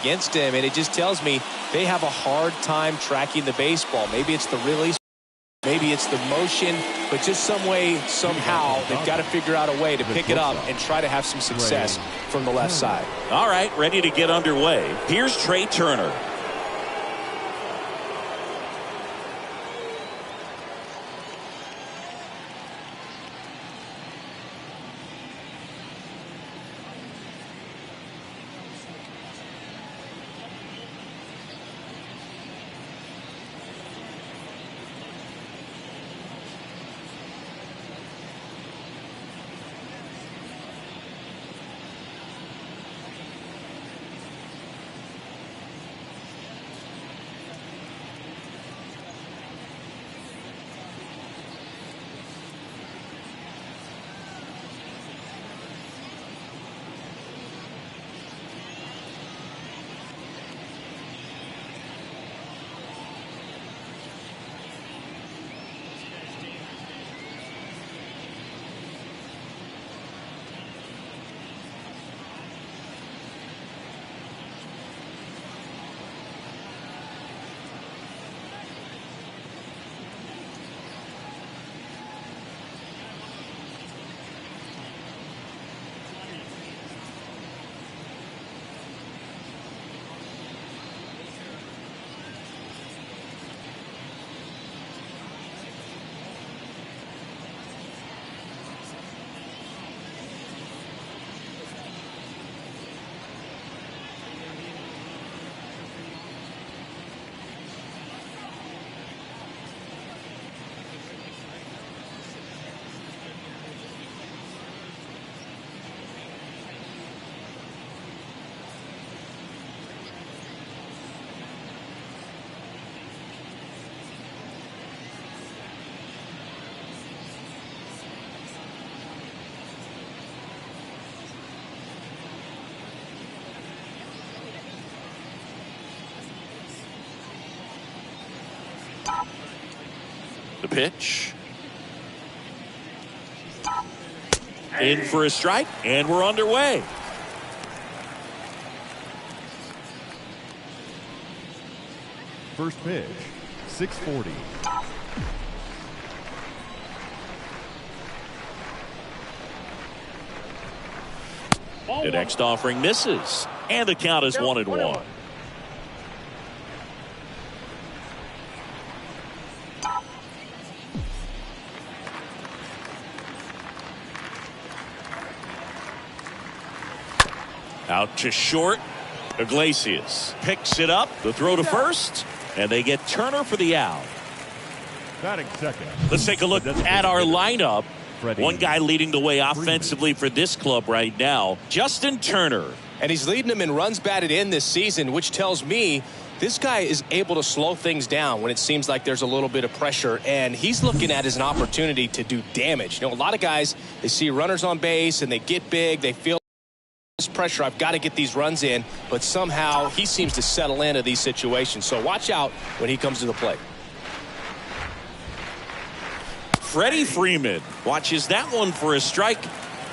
against him, and it just tells me they have a hard time tracking the baseball. Maybe it's the release, maybe it's the motion, but just some way, somehow, they've got to figure out a way to pick it up and try to have some success from the left side. All right, ready to get underway. Here's Trey Turner. The pitch. In for a strike, and we're underway. First pitch, 640. The next offering misses, and the count is 1-1. Out to short. Iglesias picks it up. The throw to first, and they get Turner for the out. Batting second. Let's take a look at our lineup. One guy leading the way offensively for this club right now, Justin Turner. And he's leading them in runs batted in this season, which tells me this guy is able to slow things down when it seems like there's a little bit of pressure, and he's looking at it as an opportunity to do damage. You know, a lot of guys, they see runners on base and they get big, they feel pressure, I've got to get these runs in, but somehow he seems to settle into these situations. So watch out when he comes to the plate. Freddie Freeman watches that one for a strike,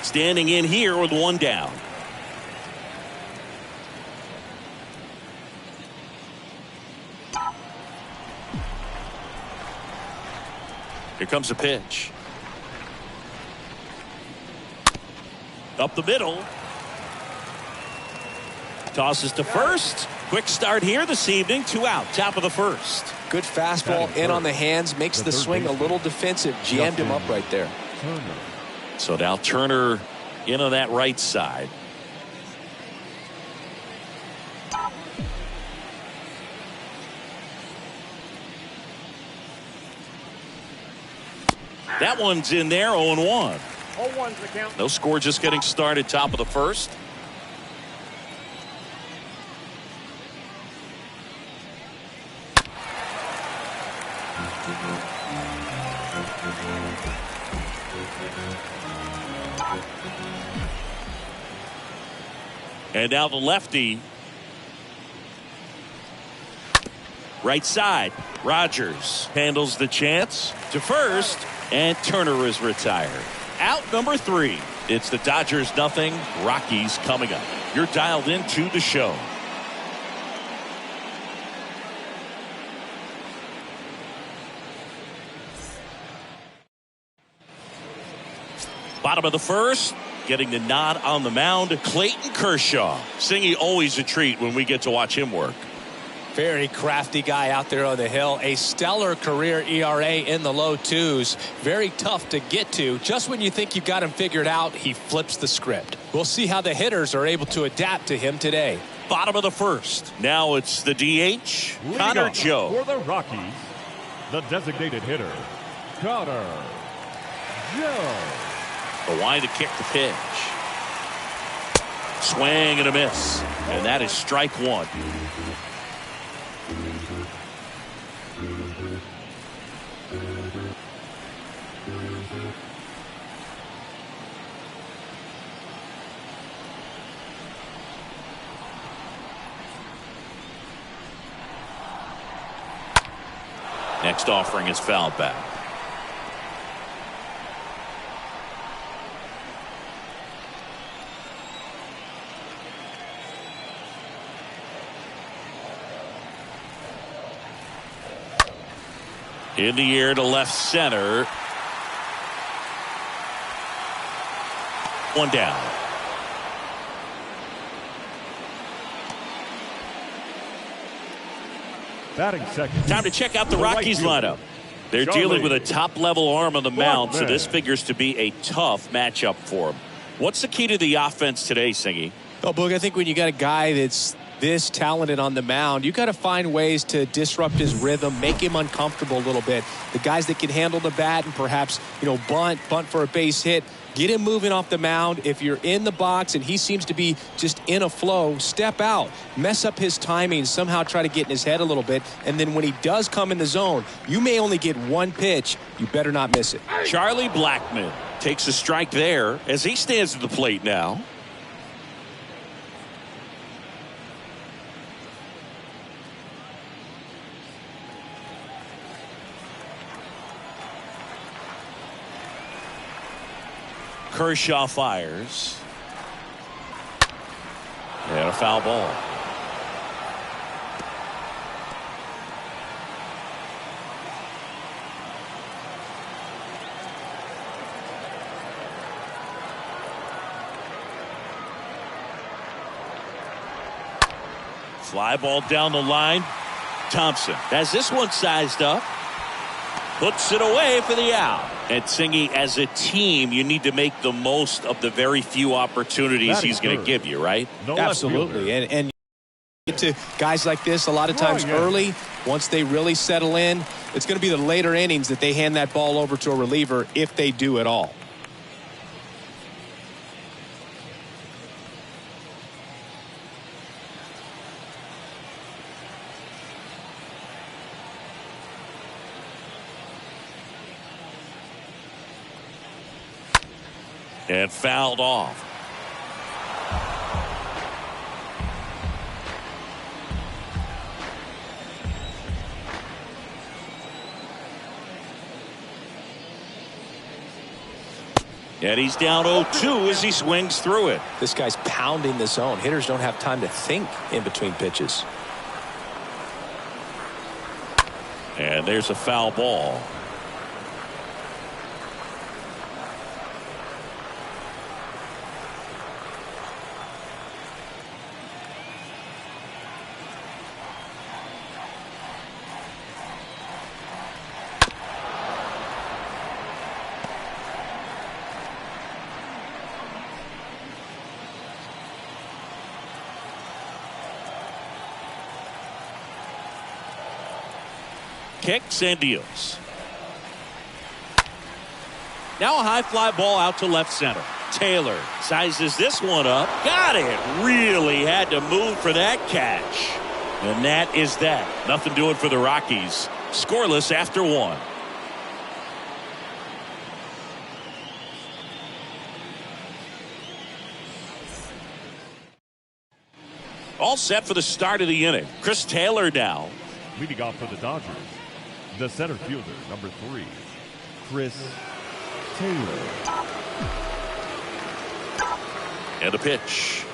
standing in here with one down. Here comes a pitch. Up the middle. Tosses to first. Quick start here this evening. 2 out. Top of the first. Good fastball in on the hands. Makes the swing a little defensive. Jammed him up right there. So now Turner in on that right side. That one's in there. 0-1. 0-1's the count. No score, just getting started. Top of the first. And now the lefty. Right side. Rogers handles the chance to first, and Turner is retired. Out number 3. It's the Dodgers 0, Rockies coming up. You're dialed into the show. Bottom of the first, getting the nod on the mound, Clayton Kershaw. Singy, always a treat when we get to watch him work. Very crafty guy out there on the hill. A stellar career ERA in the low twos. Very tough to get to. Just when you think you got him figured out, he flips the script. We'll see how the hitters are able to adapt to him today. Bottom of the first. Now it's the DH, Connor Joe. For the Rockies, the designated hitter, Connor Joe. The line to kick the pitch. Swing and a miss. And that is strike one. Next offering is fouled back. In the air to left center. One down. Batting second. Time to check out the Rockies lineup. They're Charlie. dealing with a top-level arm on the mound, so Blackman. this figures to be a tough matchup for them. What's the key to the offense today, Singy? Oh, Boog, I think when you got a guy that's this talented on the mound, you got to find ways to disrupt his rhythm, make him uncomfortable a little bit. The guys that can handle the bat and perhaps, bunt for a base hit, get him moving off the mound. If you're in the box and he seems to be just in a flow, step out, mess up his timing, somehow try to get in his head a little bit. And then when he does come in the zone, you may only get one pitch. You better not miss it. Charlie Blackman takes a strike there as he stands at the plate now. Kershaw fires. And a foul ball. Fly ball down the line. Thompson has this one sized up. Puts it away for the out. And Singy, as a team, you need to make the most of the very few opportunities he's going to give you, right? No Absolutely. And get to guys like this a lot of times early. Once they really settle in, it's going to be the later innings that they hand that ball over to a reliever if they do at all. And fouled off. And he's down 0-2 as he swings through it. This guy's pounding the zone. Hitters don't have time to think in between pitches. And there's a foul ball. Kicks and deals. Now a high fly ball out to left center. Taylor sizes this one up. Got it. Really had to move for that catch. And that is that. Nothing doing for the Rockies. Scoreless after one. All set for the start of the inning. Chris Taylor now. Leading off for the Dodgers, the center fielder, number 3, Chris Taylor. And a pitch.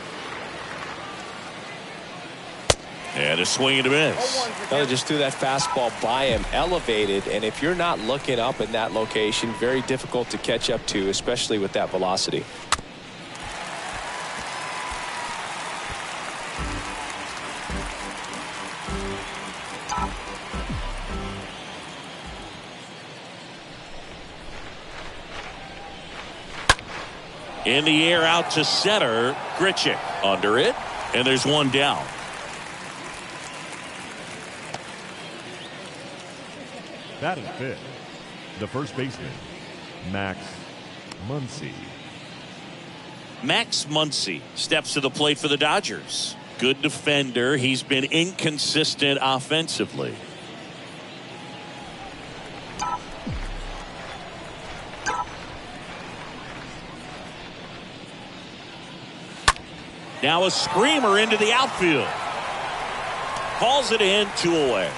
And a swing and a miss. They just threw that fastball by him, elevated, and if you're not looking up in that location, very difficult to catch up to, especially with that velocity. In the air out to center. Grichuk under it, and there's one down. Batting fifth, the first baseman, Max Muncy. Max Muncy steps to the plate for the Dodgers. Good defender. He's been inconsistent offensively. Now a screamer into the outfield. Calls it in, 2 away.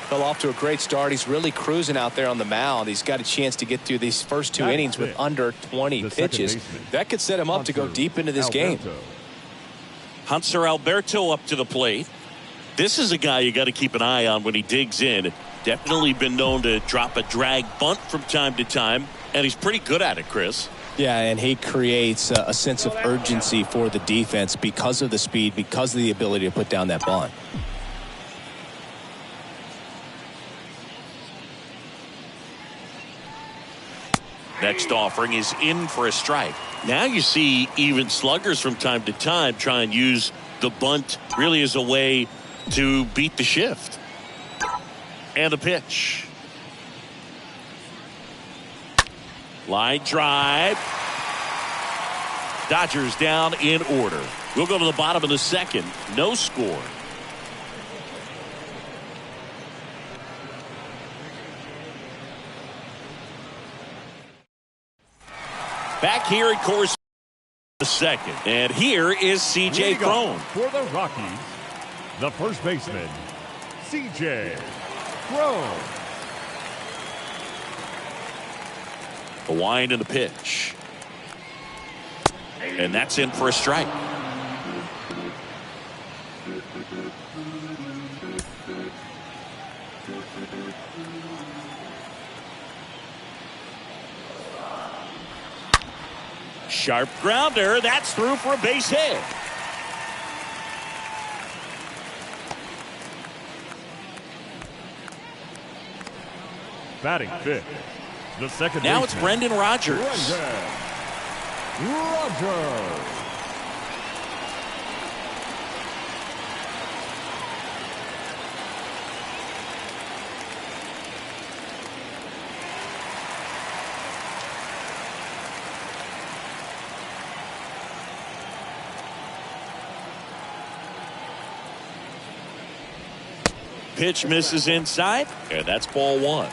Fell off to a great start. He's really cruising out there on the mound. He's got a chance to get through these first 2 innings with under 20 pitches. That could set him up to go deep into this game. Hunter Alberto up to the plate. This is a guy you got to keep an eye on when he digs in. Definitely been known to drop a drag bunt from time to time, and he's pretty good at it, Chris. Yeah, and he creates a sense of urgency for the defense because of the speed, because of the ability to put down that bunt. Next offering is in for a strike. Now you see even sluggers from time to time try and use the bunt really as a way to beat the shift. And the pitch. Line drive. Dodgers down in order. We'll go to the bottom of the second. No score. Back here at Coors the second. And here is C.J. Cron. For the Rockies, the first baseman, C.J. Cron. The wind and the pitch. And that's in for a strike. Sharp grounder. That's through for a base hit. Batting fifth, the second Now baseman, it's Brendan Rodgers. Rodgers. Pitch misses inside, and that's ball one.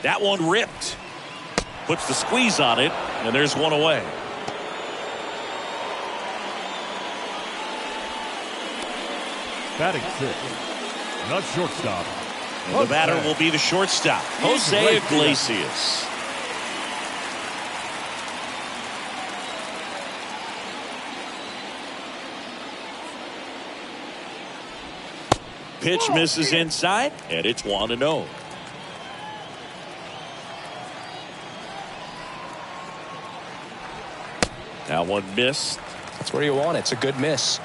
That one ripped. Puts the squeeze on it, and there's one away. Batting sixth, the shortstop. And the batter will be the shortstop, Jose Iglesias. Pitch misses inside, and it's 1-0. That one missed. That's where you want it. It's a good miss.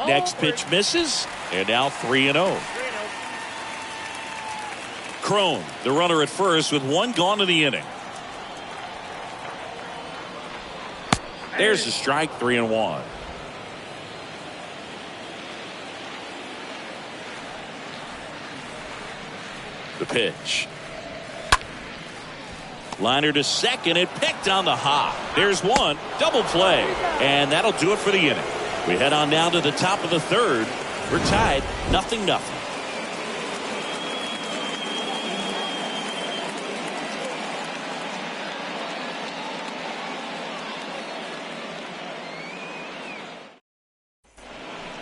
Next pitch misses, and now 3-0. Cron, the runner at first, with one gone in the inning. There's the strike, 3-1. The pitch. Liner to second, and picked on the hop. There's one, double play, and that'll do it for the inning. We head on down to the top of the third. We're tied, 0-0.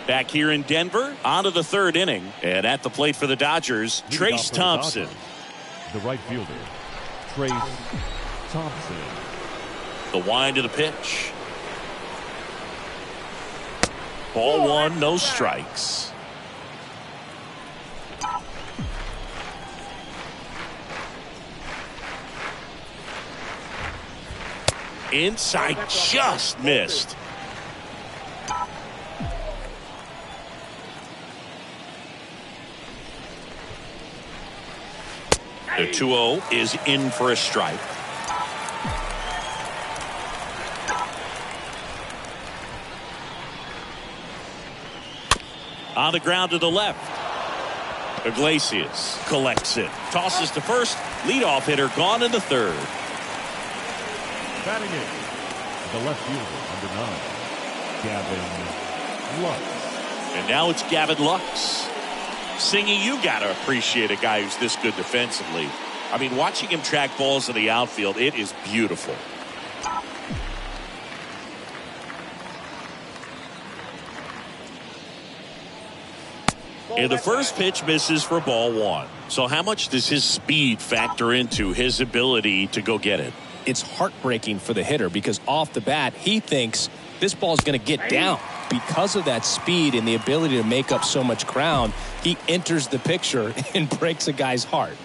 Back here in Denver, on to the third inning. And at the plate for the Dodgers, Trace Thompson. The right fielder, Trace Thompson. The wind of the pitch. Ball one, no strikes. Inside, just missed. The 2-0 is in for a strike. On the ground to the left. Iglesias collects it. Tosses to first. Leadoff hitter gone in the third. Batting it, the left fielder, number 9, Gavin Lux. And now it's Gavin Lux. Singy, you got to appreciate a guy who's this good defensively. I mean, watching him track balls in the outfield, it is beautiful. And the first pitch misses for ball one. So how much does his speed factor into his ability to go get it? It's heartbreaking for the hitter because off the bat, he thinks this ball is going to get down. Because of that speed and the ability to make up so much ground, he enters the picture and breaks a guy's heart.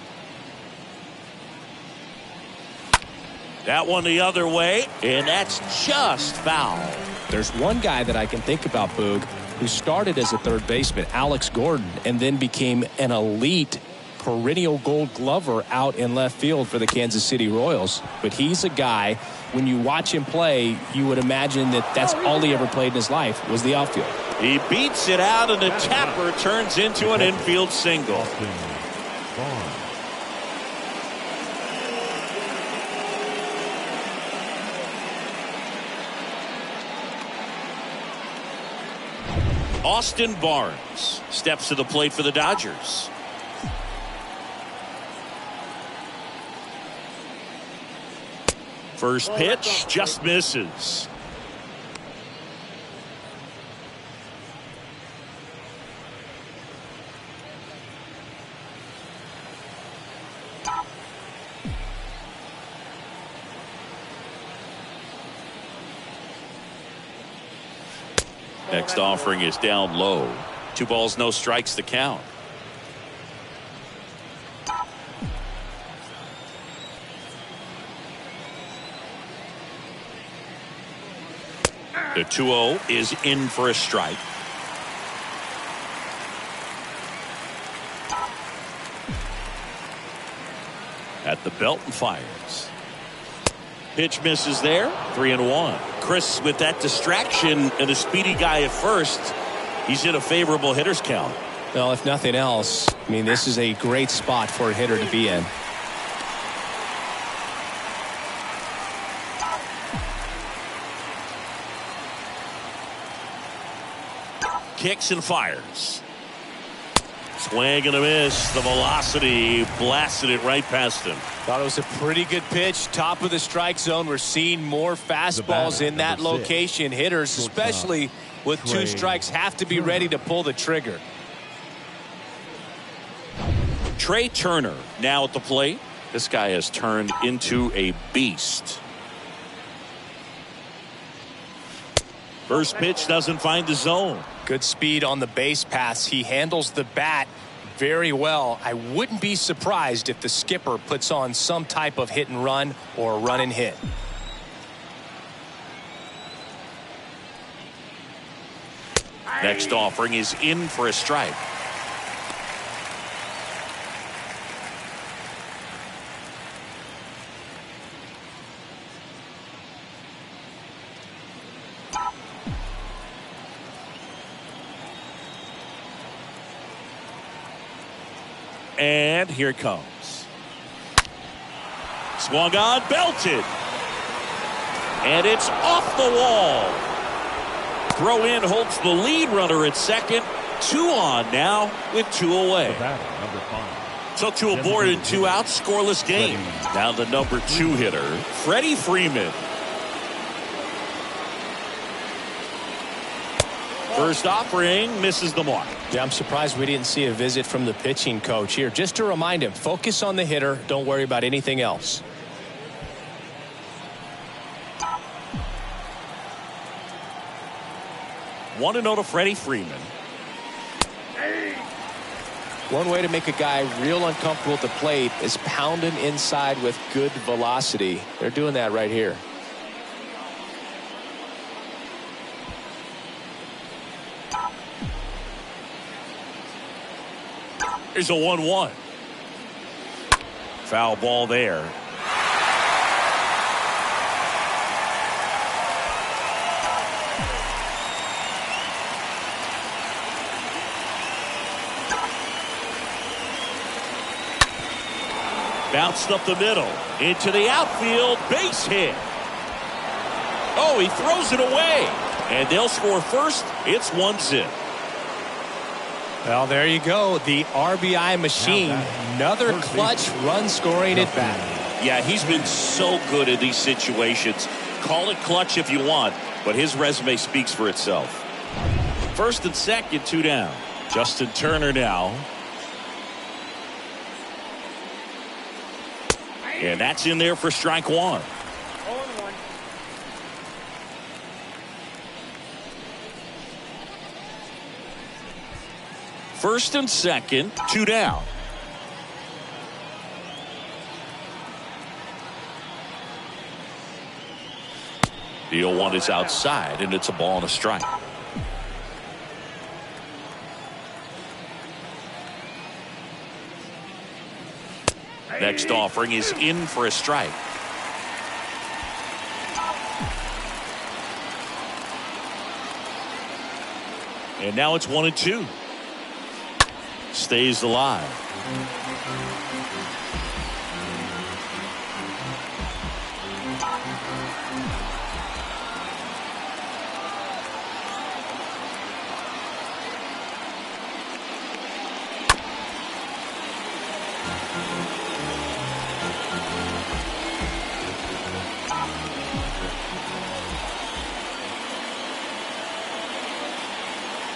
That one the other way, and that's just foul. There's one guy that I can think about, Boog, who started as a third baseman, Alex Gordon, and then became an elite perennial Gold Glover out in left field for the Kansas City Royals. But he's a guy, when you watch him play, you would imagine that that's all he ever played in his life was the outfield. He beats it out, and the tapper turns into an infield single. Austin Barnes steps to the plate for the Dodgers. First pitch just misses. Next offering is down low. 2 balls, no strikes to count. The 2-0 is in for a strike. At the belt and fires. Pitch misses there. 3-1. Chris, with that distraction and a speedy guy at first, he's in a favorable hitter's count. Well, if nothing else, I mean, this is a great spot for a hitter to be in. Kicks and fires. Swing and a miss. The velocity blasted it right past him. Thought it was a pretty good pitch. Top of the strike zone. We're seeing more fastballs in that location. Hitters, especially with 2 strikes, have to be ready to pull the trigger. Trey Turner now at the plate. This guy has turned into a beast. First pitch doesn't find the zone. Good speed on the base paths. He handles the bat very well. I wouldn't be surprised if the skipper puts on some type of hit and run or a run and hit. Next offering is in for a strike. And here it comes. Swung on, belted. And it's off the wall. Throw in holds the lead runner at second. 2 on now with 2 away. So 2 aboard and 2 out, scoreless game. Now the number 2 hitter, Freddie Freeman. First offering misses the mark. Yeah, I'm surprised we didn't see a visit from the pitching coach here. Just to remind him, focus on the hitter. Don't worry about anything else. One to to Freddie Freeman. One way to make a guy real uncomfortable at the plate is pounding inside with good velocity. They're doing that right here. Here's a 1-1. Foul ball there. Bounced up the middle into the outfield, base hit. Oh, he throws it away, and they'll score first. It's 1-0. Well, there you go. The RBI machine. Another clutch run scoring at bat. Yeah, he's been so good in these situations. Call it clutch if you want, but his resume speaks for itself. First and second, 2 down. Justin Turner now. And that's in there for strike 1. First and second, 2 down. The 0-1 is outside, and it's a ball and a strike. Next offering is in for a strike. And now it's 1-2. Stays alive.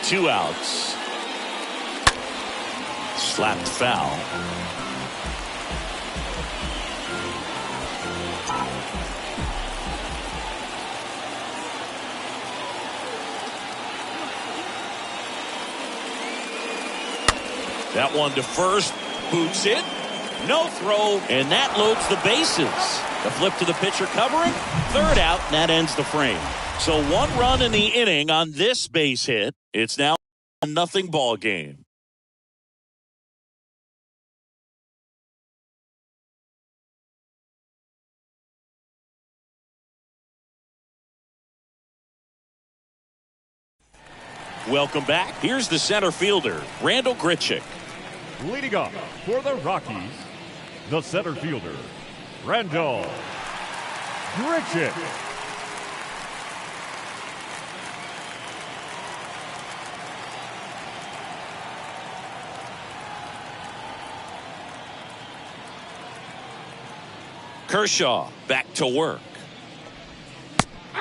Two outs. Slapped foul. That one to first. Boots it. No throw. And that loads the bases. The flip to the pitcher covering. Third out. And that ends the frame. So 1 run in the inning on this base hit. It's now a 0 ball game. Welcome back. Here's the center fielder, Randall Grichuk. Leading off for the Rockies, the center fielder, Randall Grichuk. Kershaw back to work.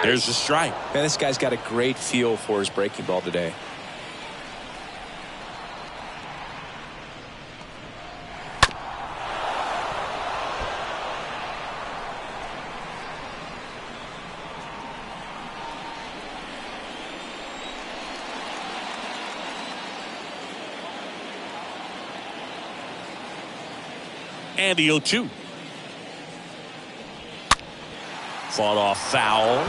There's a strike. Man, this guy's got a great feel for his breaking ball today. And the 0-2. Fought off foul.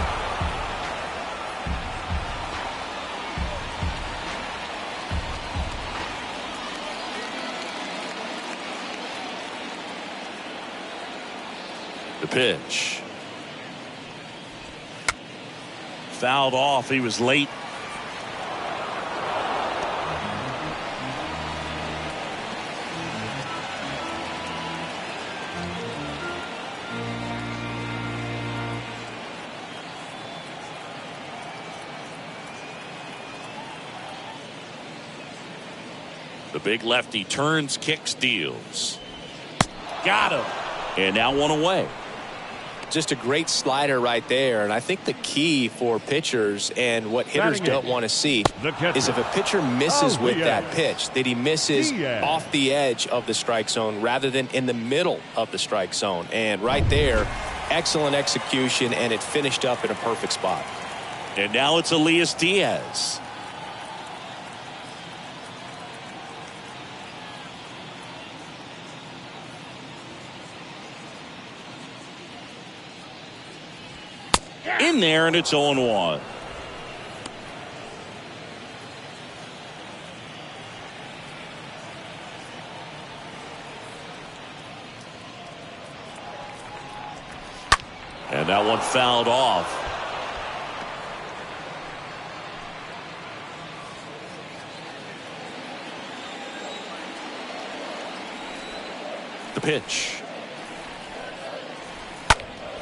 The pitch. Fouled off. He was late. The big lefty turns, kicks, deals. Got him. And now 1 away. just a great slider right there. And I think the key for pitchers and what hitters don't want to see is if a pitcher misses with that pitch, that he misses off the edge of the strike zone rather than in the middle of the strike zone. And right there, excellent execution, and it finished up in a perfect spot. And now it's Elias Diaz. In there, and it's 0-1. And that one fouled off. The pitch.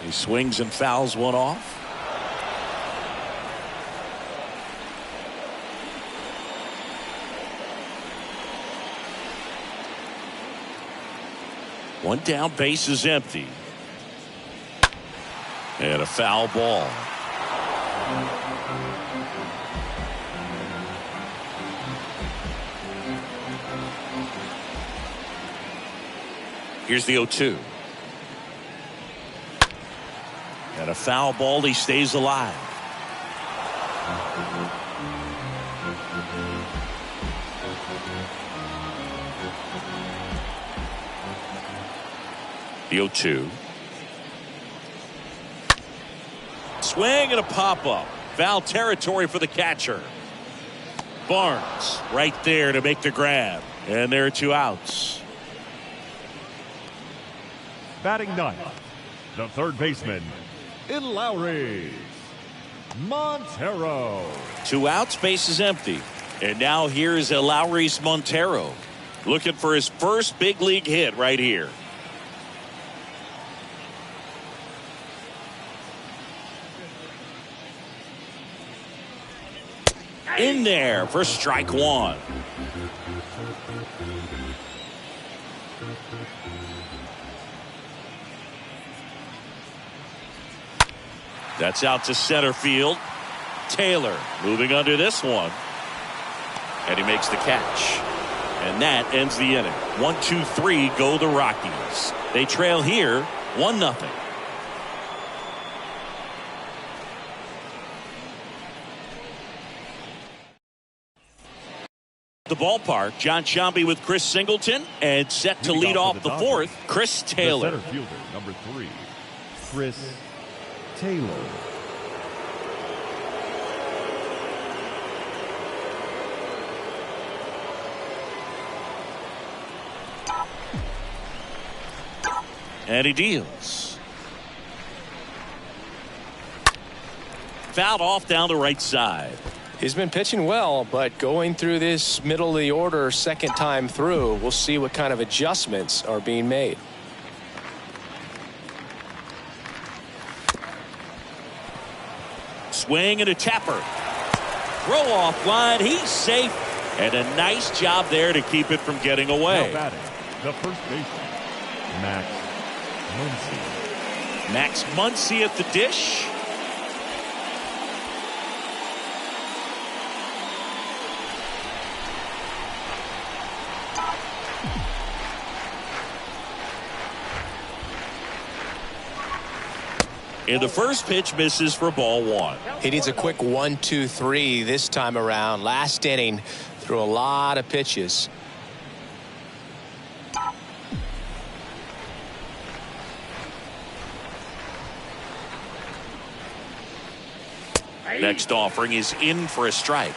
He swings and fouls one off. One down, base is empty. And a foul ball. Here's the 0-2. And a foul ball. He stays alive. The 0-2. Swing and a pop-up. Foul territory for the catcher. Barnes right there to make the grab. And there are 2 outs. Batting ninth, the third baseman, in Lowry, Montero. 2 outs, base is empty. And now here's Lowry's Montero. Looking for his first big league hit right here. In there for strike 1. That's out to center field. Taylor moving under this one. And he makes the catch. And that ends the inning. 1-2-3 go the Rockies. They trail here 1-0. The ballpark, John Sciambi with Chris Singleton, and set to lead off the fourth, Chris Taylor. The center fielder, number 3, Chris Taylor. And he deals. Fouled off down the right side. He's been pitching well, but going through this middle of the order second time through, we'll see what kind of adjustments are being made. Swing and a tapper. Throw off line. He's safe. And a nice job there to keep it from getting away. Now batting, the first baseman, Max Muncy. Max Muncy at the dish. And the first pitch misses for ball 1. He needs a quick 1-2-3 this time around. Last inning, threw a lot of pitches. Next offering is in for a strike.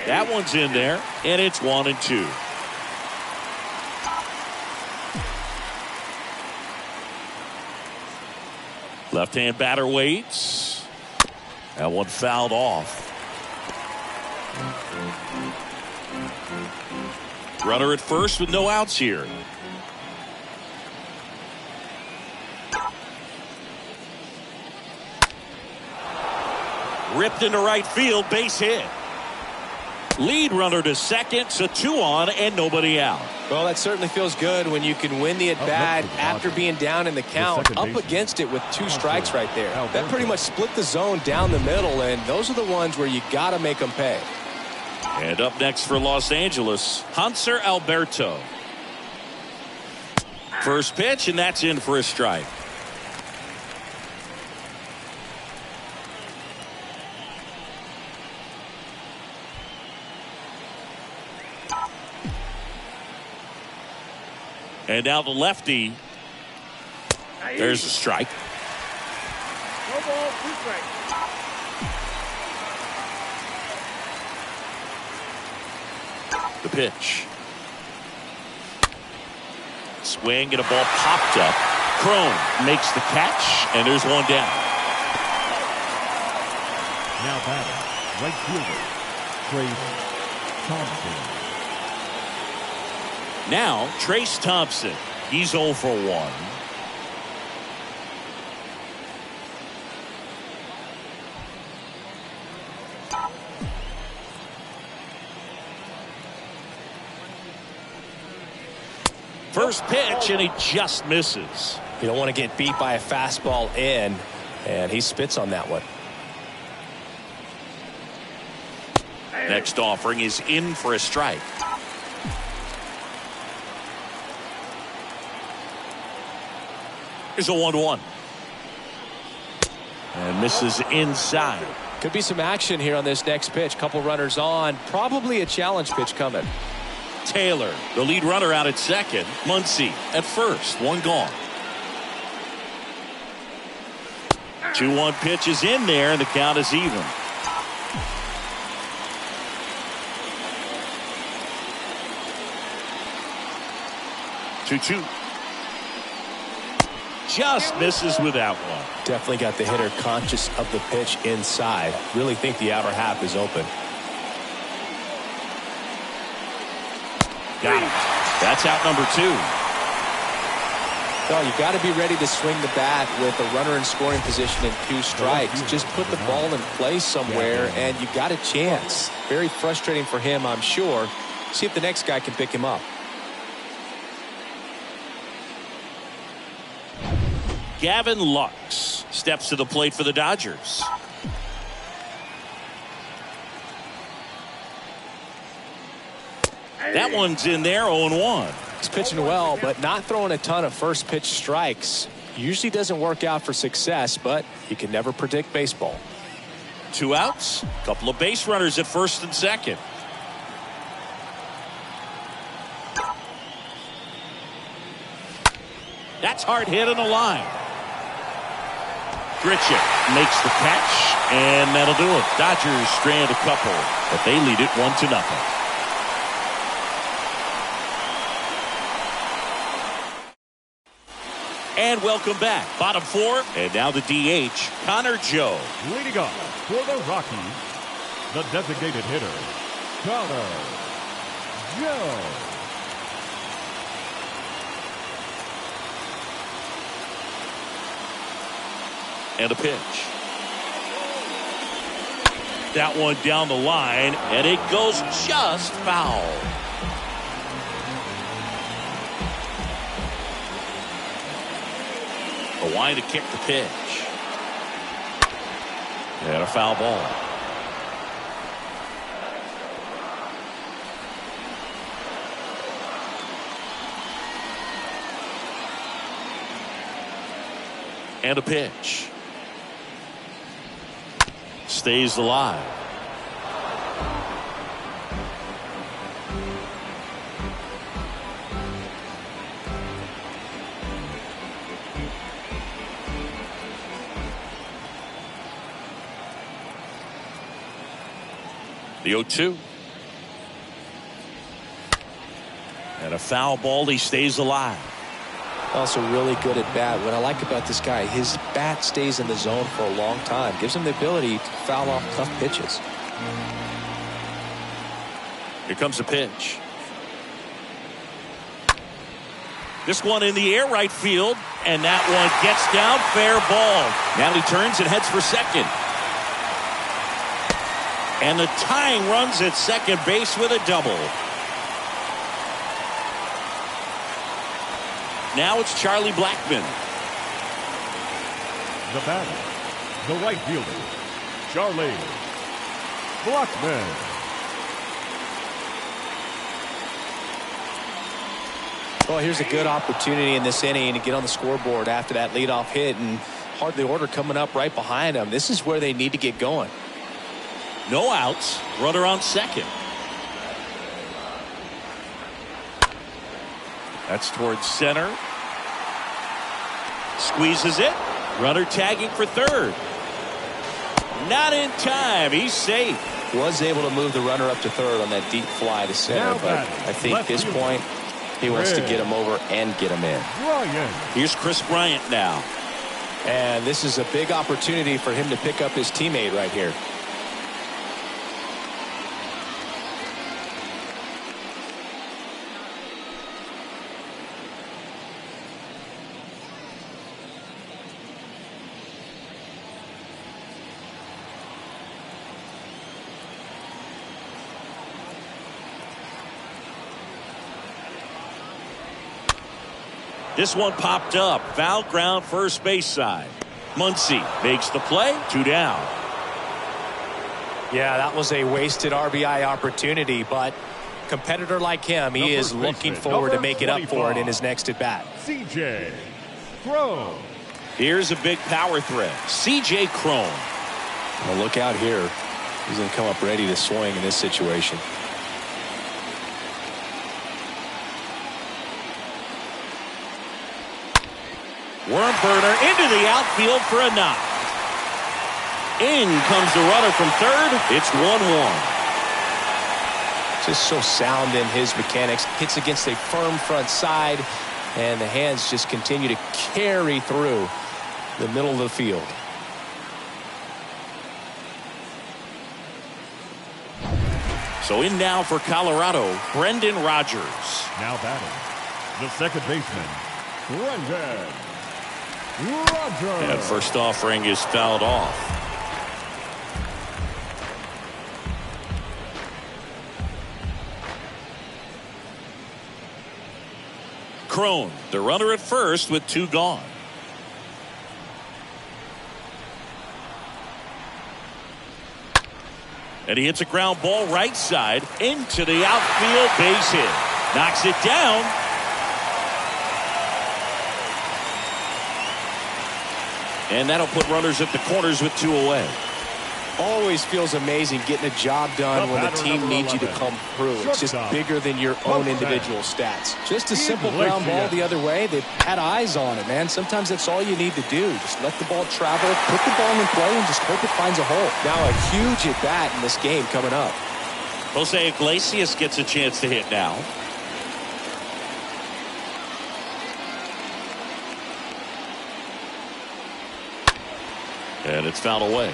That one's in there, and it's 1-2. Left-hand batter waits. That one fouled off. Runner at first with no outs here. Ripped into right field, base hit. Lead runner to second, so 2 on and nobody out. Well, that certainly feels good when you can win the at-bat after being down in the count, up against it with 2 strikes right there. That pretty much split the zone down the middle, and those are the ones where you got to make them pay. And up next for Los Angeles, Hanser Alberto. First pitch, and that's in for a strike. And now the lefty. There's a strike. No ball, 2 strikes. The pitch. Swing and a ball popped up. Crone makes the catch, and there's 1 down. Now batting, right fielder, Trace Thompson. Now, Trace Thompson. He's 0 for 1. First pitch, and he just misses. You don't want to get beat by a fastball in, and he spits on that one. Next offering is in for a strike. Here's a 1-1. And misses inside. Could be some action here on this next pitch. Couple runners on. Probably a challenge pitch coming. Taylor, the lead runner, out at second. Muncy at first. 1 gone. 2-1 pitch is in there, and the count is even. Two. Just misses with that one. Definitely got the hitter conscious of the pitch inside. Really think the outer half is open. Got it. That's out number 2. Well, you got to be ready to swing the bat with a runner in scoring position and 2 strikes. Just put the ball in place somewhere, and you got a chance. Very frustrating for him, I'm sure. See if the next guy can pick him up. Gavin Lux steps to the plate for the Dodgers. That one's in there, 0-1. He's pitching well, but not throwing a ton of first pitch strikes. Usually doesn't work out for success, but you can never predict baseball. 2 outs, couple of base runners at first and second. That's hard hit on the line. Grichuk makes the catch, and that'll do it. Dodgers strand a couple, but they lead it 1-0. And welcome back. Bottom 4, and now the DH, Connor Joe. Leading off for the Rockies, the designated hitter, Connor Joe. And a pitch. That one down the line, and it goes just foul. A line to kick the pitch. And a foul ball. And a pitch. Stays alive. The 0-2. And a foul ball. He stays alive. Also really good at bat. What I like about this guy, his bat stays in the zone for a long time. Gives him the ability to foul off tough pitches. Here comes a pitch. This one in the air, right field, and that one gets down, fair ball. Now he turns and heads for second. And the tying runs at second base with a double. Now it's Charlie Blackmon. The batter, the right fielder, Charlie Blackmon. Well, here's a good opportunity in this inning to get on the scoreboard after that leadoff hit, and hardly order coming up right behind them. This is where they need to get going. No outs. Runner on second. That's towards center. Squeezes it. Runner tagging for third. Not in time. He's safe. Was able to move the runner up to third on that deep fly to center, but I think at this point he wants to get him over and get him in. Here's Chris Bryant now. And this is a big opportunity for him to pick up his teammate right here. This one popped up. Foul ground first base side. Muncy makes the play. 2 down. Yeah, that was a wasted RBI opportunity, but competitor like him, he is looking forward to make it up for it in his next at bat. C.J. Cron. Here's a big power threat. C.J. Cron. Well, look out here. He's going to come up ready to swing in this situation. Worm burner into the outfield for a knock. In comes the runner from third. It's 1-1. Just so sound in his mechanics. Hits against a firm front side, and the hands just continue to carry through the middle of the field. So in now for Colorado, Brendan Rodgers. Now batting, the second baseman, Brendan Rodgers. And first offering is fouled off. Cron, the runner at first with 2 gone. And he hits a ground ball right side into the outfield, base hit. Knocks it down. And that'll put runners at the corners with 2 away. Always feels amazing getting a job done when the team needs you to come through. It's just bigger than your own individual stats. Just a simple ground ball the other way. They've had eyes on it, man. Sometimes that's all you need to do. Just let the ball travel, put the ball in play, and just hope it finds a hole. Now a huge at bat in this game coming up. Jose Iglesias gets a chance to hit now. And it's fouled away.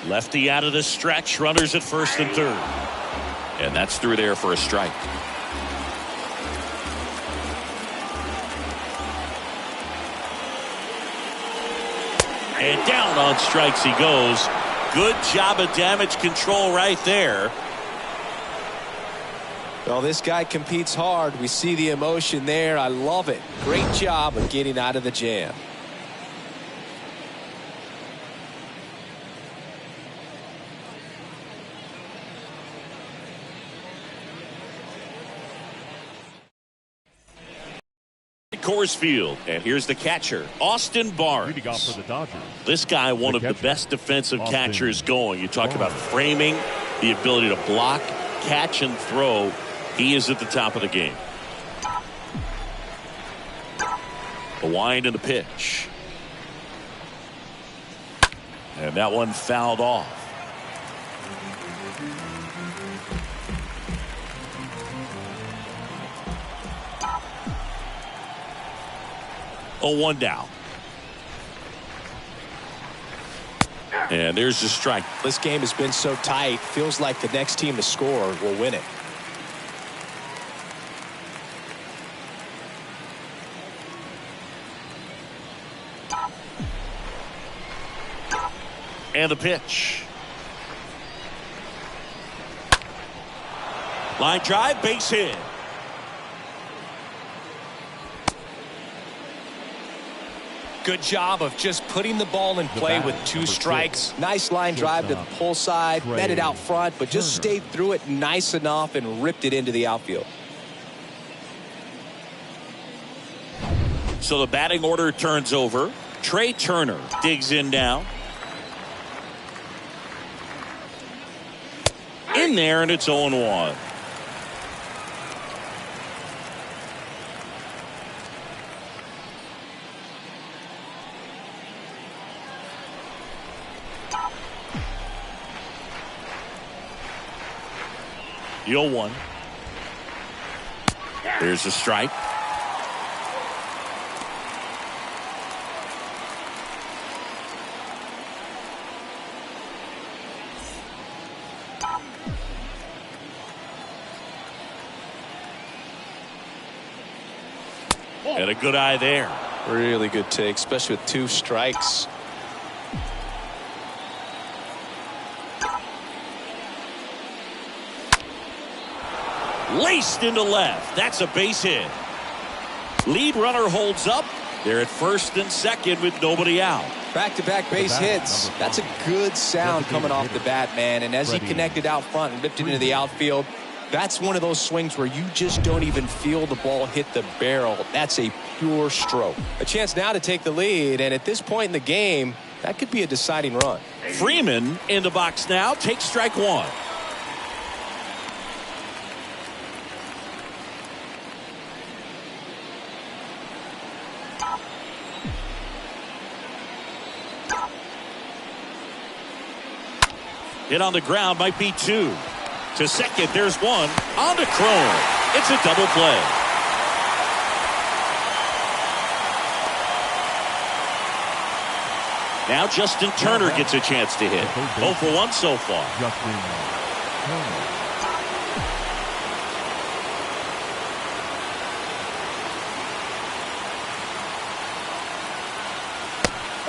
Lefty out of the stretch. Runners at first and third. And that's through there for a strike. And down on strikes he goes. Good job of damage control right there. Well, this guy competes hard. We see the emotion there. I love it. Great job of getting out of the jam. Coors Field, and here's the catcher, Austin Barnes. Leading off for the Dodgers. This guy, one of the best defensive catchers going. You talk about framing, the ability to block, catch, and throw. He is at the top of the game. The wind and the pitch. And that one fouled off. Oh, 1 down. And there's the strike. This game has been so tight. Feels like the next team to score will win it. And the pitch. Line drive, base hit. Good job of just putting the ball in play with 2 strikes. Nice line drive to the pull side, met it out front, but just stayed through it nice enough and ripped it into the outfield. So the batting order turns over. Trey Turner digs in now. In there, and it's 0-1. The 0-1. There's a strike. And a good eye there. Really good take, especially with 2 strikes. Laced into left. That's a base hit. Lead runner holds up. They're at first and second with nobody out. Back-to-back base hits. That's a good sound coming off the bat, man. And as he connected out front and ripped it into the outfield, that's one of those swings where you just don't even feel the ball hit the barrel. That's a pure stroke. A chance now to take the lead, and at this point in the game, that could be a deciding run. Freeman in the box now. Takes strike 1. Hit on the ground, might be 2. To second, there's 1. On to Crone. It's a double play. Now Justin Turner gets a chance to hit. 0 for 1 so far. Justin Turner.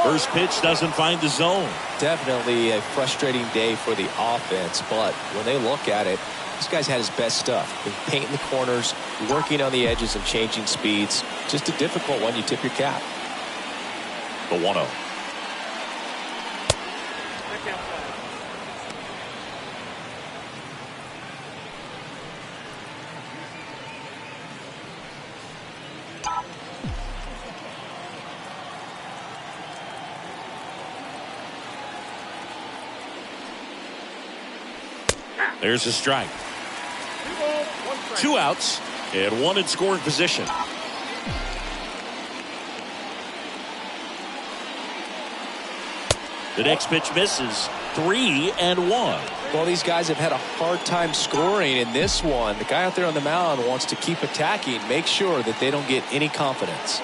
First pitch doesn't find the zone. Definitely a frustrating day for the offense, but when they look at it, this guy's had his best stuff. Been painting the corners, working on the edges and changing speeds. Just a difficult one. You tip your cap. The 1-0. There's a strike. 2 outs and 1 in scoring position. The next pitch misses. 3-1. Well, these guys have had a hard time scoring in this one. The guy out there on the mound wants to keep attacking, make sure that they don't get any confidence.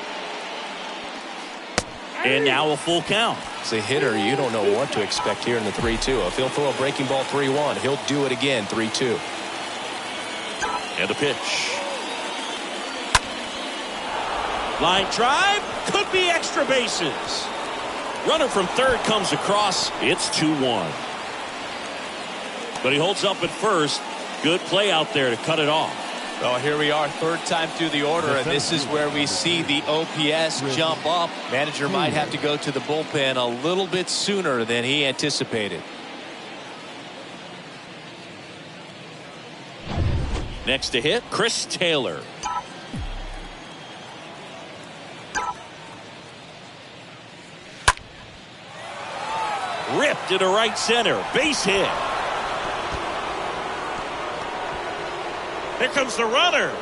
And now a full count. As a hitter, you don't know what to expect here in the 3-2. If he'll throw a breaking ball 3-1, he'll do it again 3-2. And the pitch. Line drive. Could be extra bases. Runner from third comes across. It's 2-1. But he holds up at first. Good play out there to cut it off. Well, here we are, 3rd time through the order, and this is where we see the OPS jump up. Manager might have to go to the bullpen a little bit sooner than he anticipated. Next to hit, Chris Taylor. Ripped into right center. Base hit. Here comes the runner.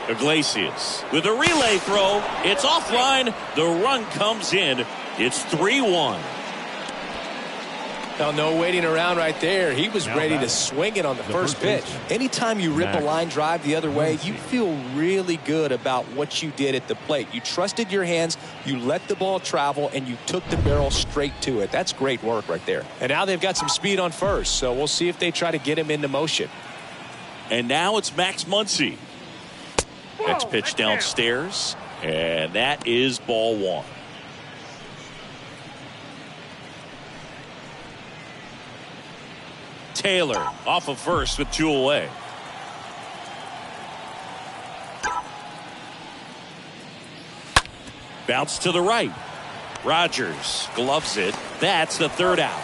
Iglesias with a relay throw. It's offline. The run comes in. It's 3-1. Now, no waiting around right there. He was ready to swing it on the first pitch. Anytime you rip a line drive the other way, you feel really good about what you did at the plate. You trusted your hands, you let the ball travel, and you took the barrel straight to it. That's great work right there. And now they've got some speed on first, so we'll see if they try to get him into motion. And now it's Max Muncy. Next pitch downstairs, and that is ball one. Taylor off of first with 2 away. Bounce to the right. Rogers gloves it. That's the 3rd out.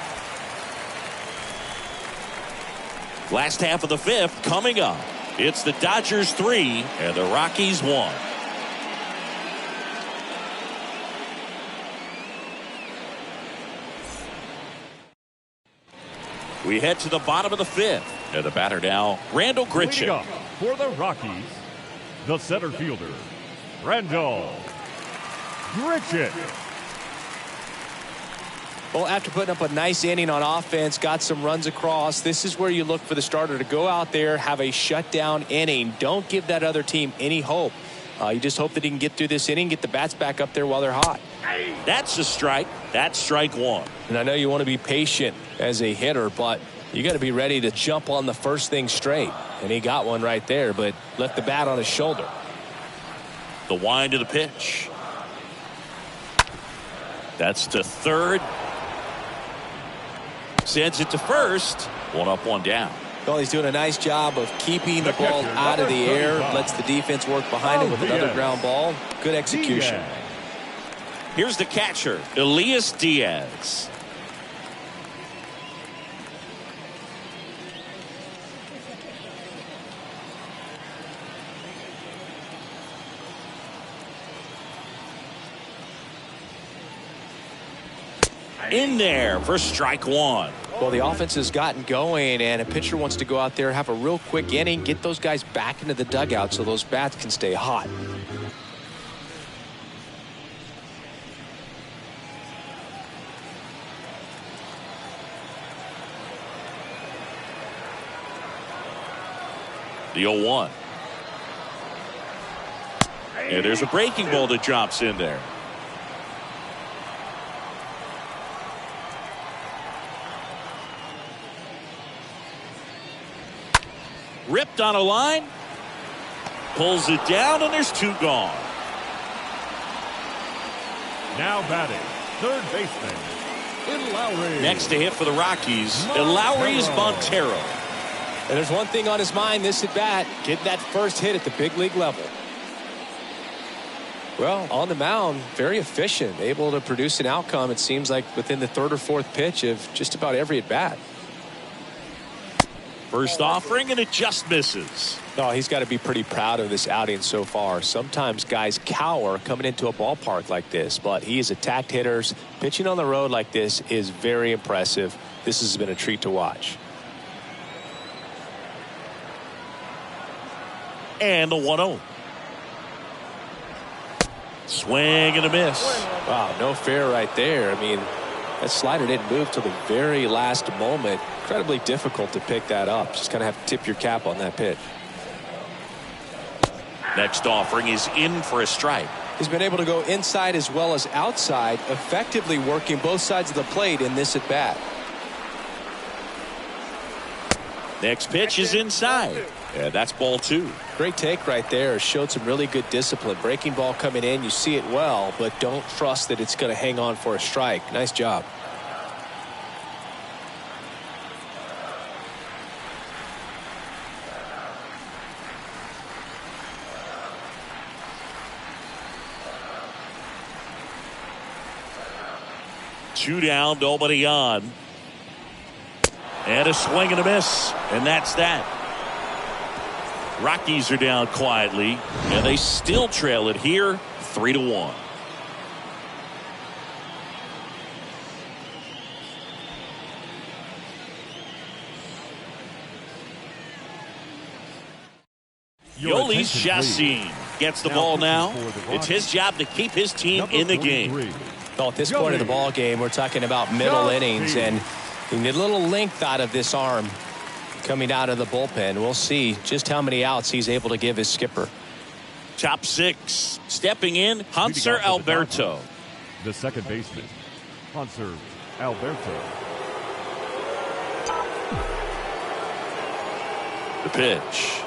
Last half of the 5th coming up. It's the Dodgers 3 and the Rockies 1. We head to the bottom of the 5th. And the batter now, Randall Grichuk. For the Rockies, the center fielder, Randall Grichuk. Well, after putting up a nice inning on offense, got some runs across, this is where you look for the starter to go out there, have a shutdown inning. Don't give that other team any hope. You just hope that he can get through this inning, get the bats back up there while they're hot. That's a strike. That's strike one. And I know you want to be patient as a hitter, but you got to be ready to jump on the first thing straight. And he got one right there, but left the bat on his shoulder. The wind of the pitch. That's to third. Sends it to first. 1 up, 1 down. Well, he's doing a nice job of keeping the ball out of the air. Lets the defense work behind him with another ground ball. Good execution. Here's the catcher, Elias Diaz. In there for strike one. Well, the offense has gotten going, and a pitcher wants to go out there, have a real quick inning, get those guys back into the dugout so those bats can stay hot. The 0-1. And there's a breaking ball that drops in there. Ripped on a line. Pulls it down, and there's 2 gone. Now batting, third baseman, Lowry. Next to hit for the Rockies, Lowry's Montero. And there's one thing on his mind this at bat, getting that first hit at the big league level. Well, on the mound, very efficient, able to produce an outcome, it seems like, within the 3rd or 4th pitch of just about every at bat. First offering, and it just misses. Oh, he's got to be pretty proud of this outing so far. Sometimes guys cower coming into a ballpark like this, but he has attacked hitters. Pitching on the road like this is very impressive. This has been a treat to watch. And the 1-0. Swing and a miss. Wow, no fair right there. I mean, that slider didn't move till the very last moment. Incredibly difficult to pick that up. Just kind of have to tip your cap on that pitch. Next offering is in for a strike. He's been able to go inside as well as outside, effectively working both sides of the plate in this at bat. Next pitch is inside. Yeah, that's ball 2. Great take right there. Showed some really good discipline. Breaking ball coming in, you see it well, but don't trust that it's going to hang on for a strike. Nice job. Two down, nobody on. And a swing and a miss. And that's that. Rockies are down quietly, and they still trail it here 3-1. Yolis Chassin gets the ball now. It's his job to keep his team in the game. Well, at this point of the ball game, we're talking about middle innings, and You need a little length out of this arm coming out of the bullpen. We'll see just how many outs he's able to give his skipper. Top six. Stepping in, Hanser Alberto. The second baseman, Hanser Alberto. The pitch.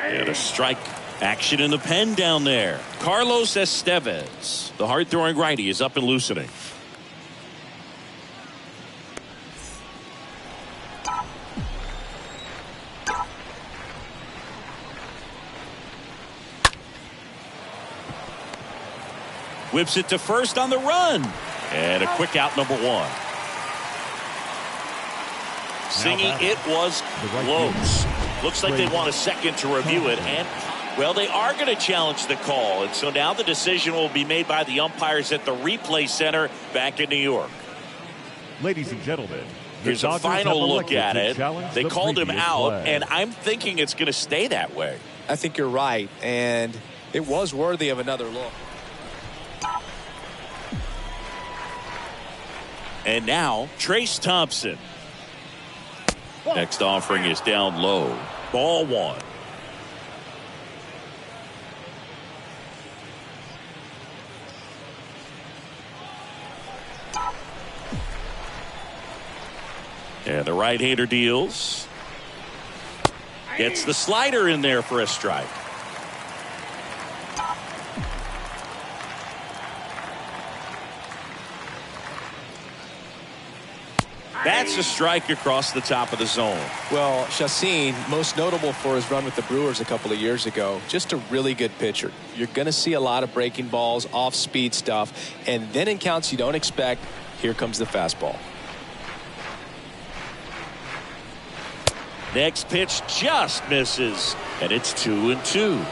And a strike. Action in the pen down there. Carlos Estevez. The hard-throwing righty is up and loosening. Whips it to first on the run. And a quick out, number one. Singy, it was close. Looks like they want a second to review it. And, well, they are going to challenge the call. And so now the decision will be made by the umpires at the replay center back in New York. Ladies and gentlemen, here's a final look at it. They called him out, play. and I'm thinking it's going to stay that way. I think you're right, and it was worthy of another look. And now, Trace Thompson. Next offering is down low. Ball one. And the right-hander deals. Gets the slider in there for a strike. That's a strike across the top of the zone. Well, Chacin, most notable for his run with the Brewers a couple of years ago, just a really good pitcher. You're going to see a lot of breaking balls, off-speed stuff, and then in counts you don't expect, here comes the fastball. Next pitch just misses, and it's 2-2.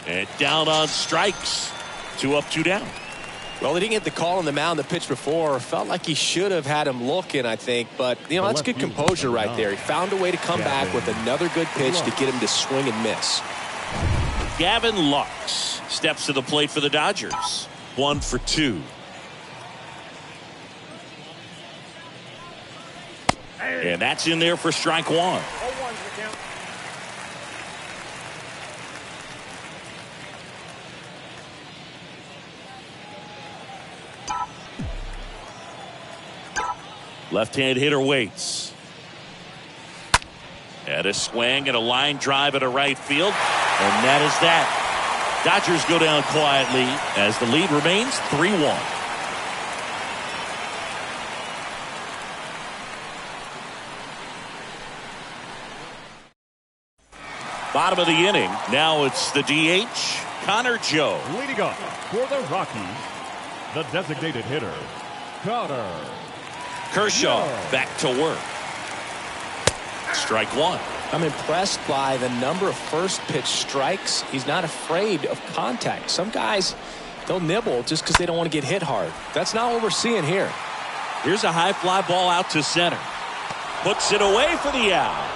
And down on strikes. 2 up, 2 down. Well, he didn't get the call on the mound the pitch before. Felt like he should have had him looking, I think. But, you know, that's good composure right there. He found a way to come back with another good pitch to get him to swing and miss. Gavin Lux steps to the plate for the Dodgers. 1 for 2. And that's in there for strike one. Left-hand hitter waits. And a swing and a line drive at a right field. And that is that. Dodgers go down quietly as the lead remains 3-1. Bottom of the inning. Now it's the DH, Connor Joe. Leading up for the Rockies, the designated hitter, Connor Kershaw back to work. Strike one. I'm impressed by the number of first pitch strikes. He's not afraid of contact. Some guys, they'll nibble just because they don't want to get hit hard. That's not what we're seeing here. Here's a high fly ball out to center. Puts it away for the out.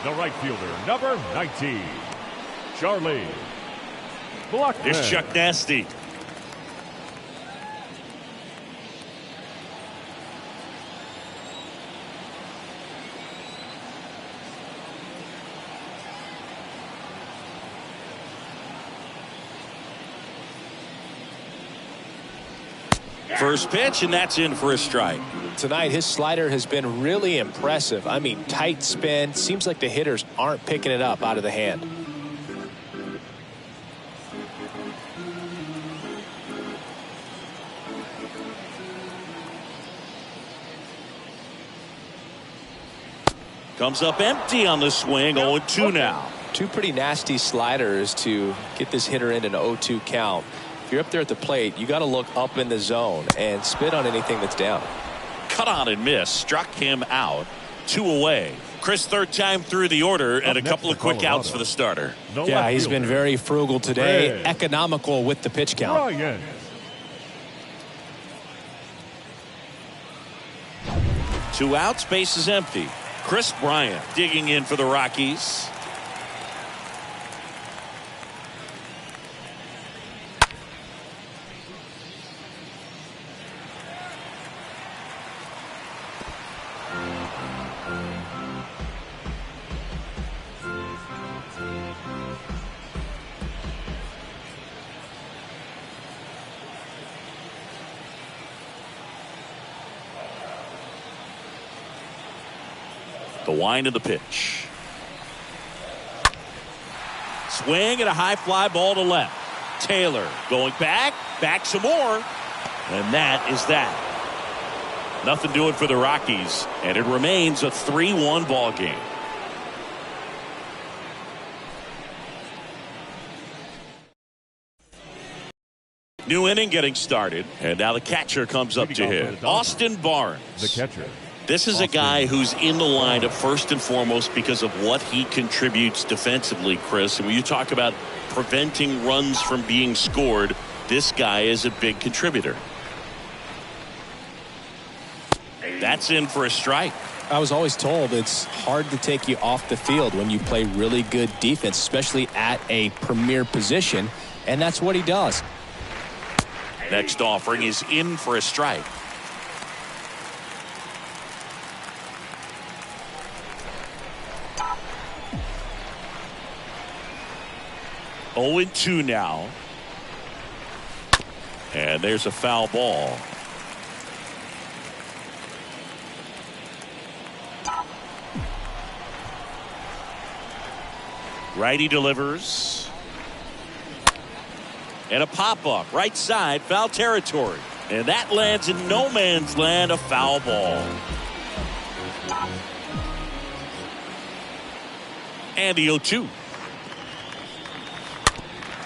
The right fielder, number 19, Charlie Blackmon. Here's Chuck Nasty. First pitch, and that's in for a strike. Tonight, his slider has been really impressive. I mean, tight spin. Seems like the hitters aren't picking it up out of the hand. Comes up empty on the swing. 0-2 now. Two pretty nasty sliders to get this hitter in an 0-2 count. If you're up there at the plate, you got to look up in the zone and spit on anything that's down. Cut on and miss. Struck him out. 2 away. Chris, third time through the order and a next couple to of quick Colorado. outs for the starter. The Yeah, left he's been fielder, very frugal today, Red. economical with the pitch count. Ryan. 2 outs, base is empty. Chris Bryant digging in for the Rockies. The wind of the pitch. Swing and a high fly ball to left. Taylor going back some more. And that is that. Nothing doing for the Rockies. And it remains a 3-1 ball game. New inning getting started. And now the catcher comes up to hit. Austin Barnes. The catcher. This is a guy who's in the lineup first and foremost because of what he contributes defensively, Chris. And when you talk about preventing runs from being scored, this guy is a big contributor. That's in for a strike. I was always told it's hard to take you off the field when you play really good defense, especially at a premier position, and that's what he does. Next offering is in for a strike. Oh, 0-2 now. And there's a foul ball. Righty delivers. And a pop-up. Right side, foul territory. And that lands in no man's land, a foul ball. And the 0-2.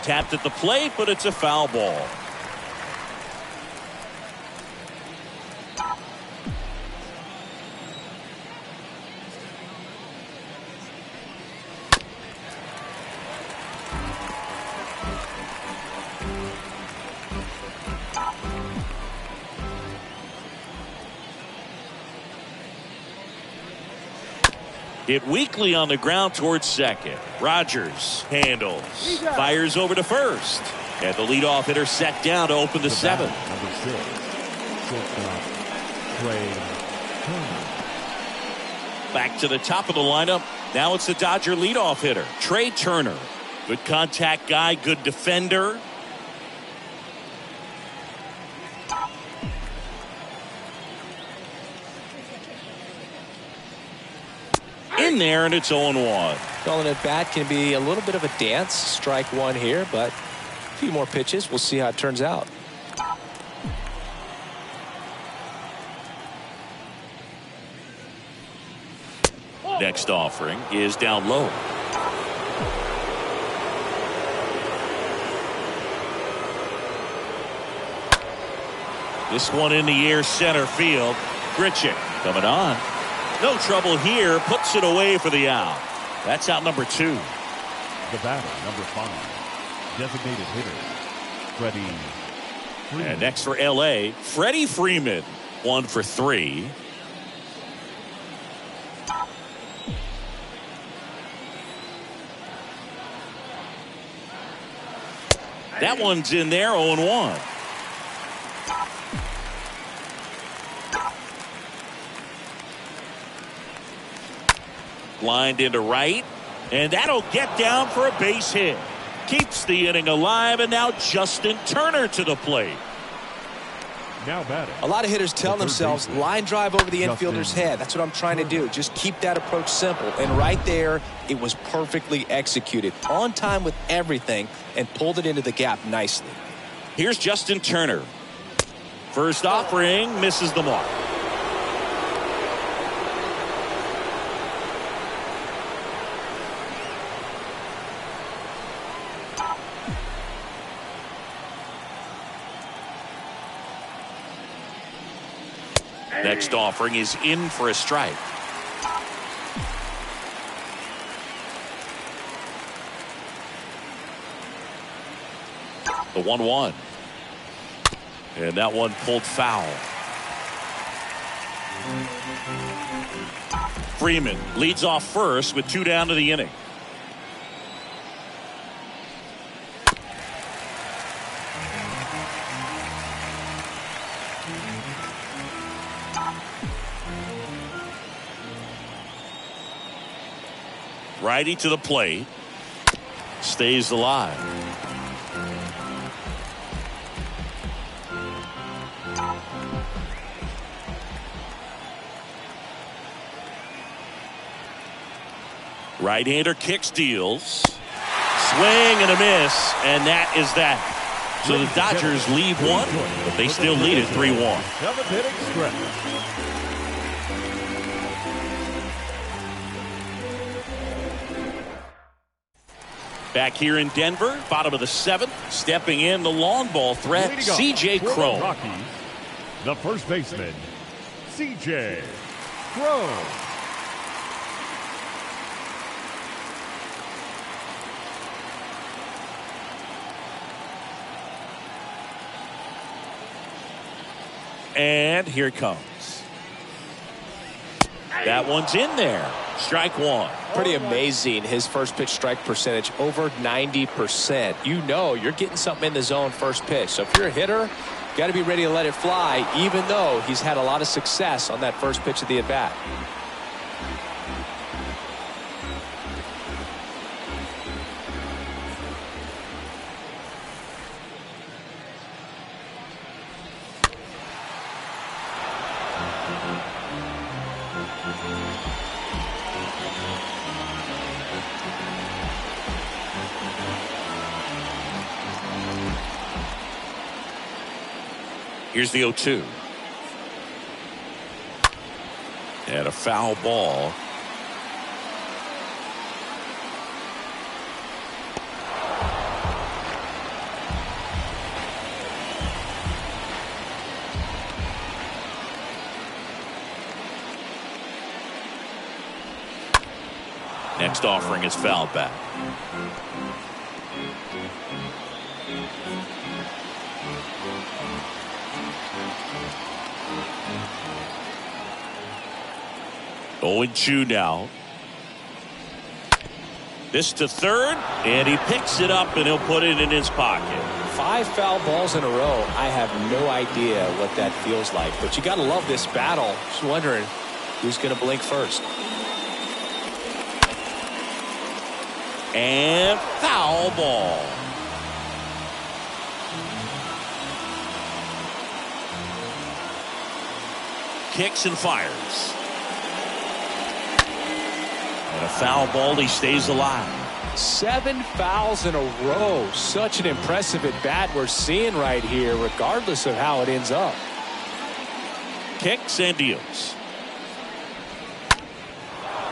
Tapped at the plate, but it's a foul ball. Hit weakly on the ground towards second. Rogers handles. Fires over to first. And the leadoff hitter set down to open the seventh. Number 6. Shortstop. Clayton. Back to the top of the lineup. Now it's the Dodger leadoff hitter, Trey Turner. Good contact guy, good defender. In there, and it's 0-1. Calling it bat can be a little bit of a dance. Strike one here, but a few more pitches. We'll see how it turns out. Next offering is down low. This one in the air, center field. Grichuk coming on. No trouble here. Puts it away for the out. That's out number 2. The batter, number 5. Designated hitter, Freddie Freeman. And next for L.A., Freddie Freeman. 1 for 3. That one's in there, 0-1. Lined into right, and that'll get down for a base hit. Keeps the inning alive, and now Justin Turner to the plate. Now batting. A lot of hitters tell The third themselves, baseman, line drive over the Justin infielder's head. That's what I'm trying to do. Just keep that approach simple. And right there, it was perfectly executed. On time with everything, and pulled it into the gap nicely. Here's Justin Turner. First offering, misses the mark. Next offering is in for a strike. The 1-1. And that one pulled foul. Freeman leads off first with 2 down to the inning. Righty to the plate. Stays alive. Right-hander kicks, deals. Swing and a miss, and that is that. So the Dodgers leave one, but they still lead it 3-1. Seventh inning stretch. Back here in Denver, bottom of the 7th, stepping in the long ball threat, C.J. Cron. Rockies, the first baseman, C.J. Cron. And here it comes. That one's in there. Strike 1. Pretty amazing. His first pitch strike percentage over 90%. You know you're getting something in the zone first pitch. So if you're a hitter, you got to be ready to let it fly, even though he's had a lot of success on that first pitch of the at-bat. Here's the 0-2. And a foul ball. Next offering is fouled back. Owen Chu now. This to third, and he picks it up, and he'll put it in his pocket. 5 foul balls in a row. I have no idea what that feels like, but you got to love this battle. Just wondering who's going to blink first. And foul ball. Kicks and fires. And a foul ball, he stays alive. 7 fouls in a row. Such an impressive at bat we're seeing right here, regardless of how it ends up. Kicks and deals.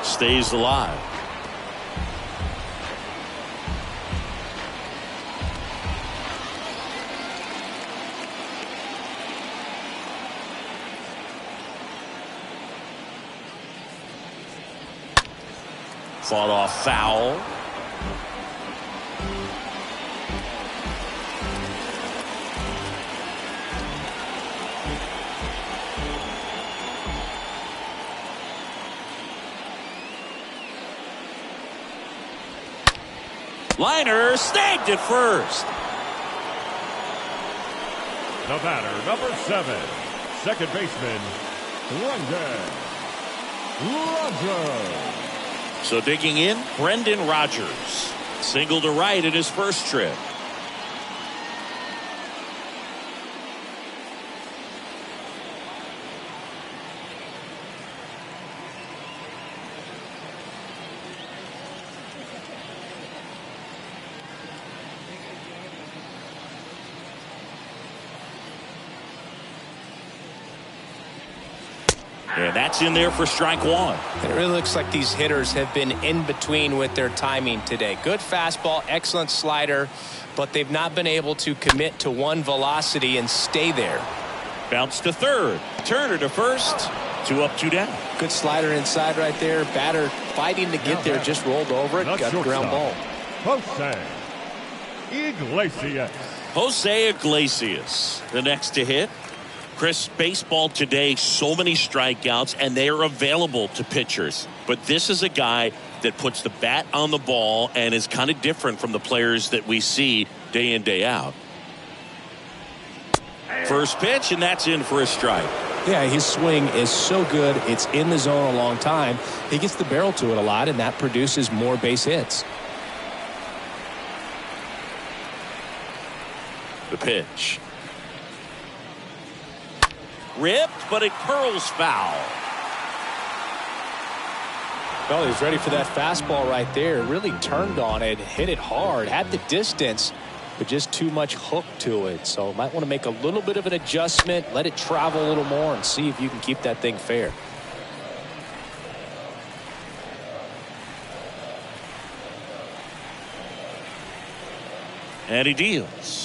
Stays alive. Fought off foul. Liner snagged it first. The batter, number 7, second baseman, Rogers. So digging in, Brendan Rodgers. Single to right in his first trip. And that's in there for strike 1. It really looks like these hitters have been in between with their timing today. Good fastball, excellent slider, but they've not been able to commit to one velocity and stay there. Bounce to third. Turner to first. 2 up, 2 down. Good slider inside right there. Batter fighting to get there, just rolled over it. Got a ground ball. Jose Iglesias. Jose Iglesias, the next to hit. Chris, baseball today, so many strikeouts, and they are available to pitchers. But this is a guy that puts the bat on the ball and is kind of different from the players that we see day in, day out. First pitch, and that's in for a strike. Yeah, his swing is so good. It's in the zone a long time. He gets the barrel to it a lot, and that produces more base hits. The pitch. Ripped, but it curls foul. Well, he was ready for that fastball right there. Really turned on it, hit it hard, had the distance, but just too much hook to it. So might want to make a little bit of an adjustment, let it travel a little more, and see if you can keep that thing fair. And he deals.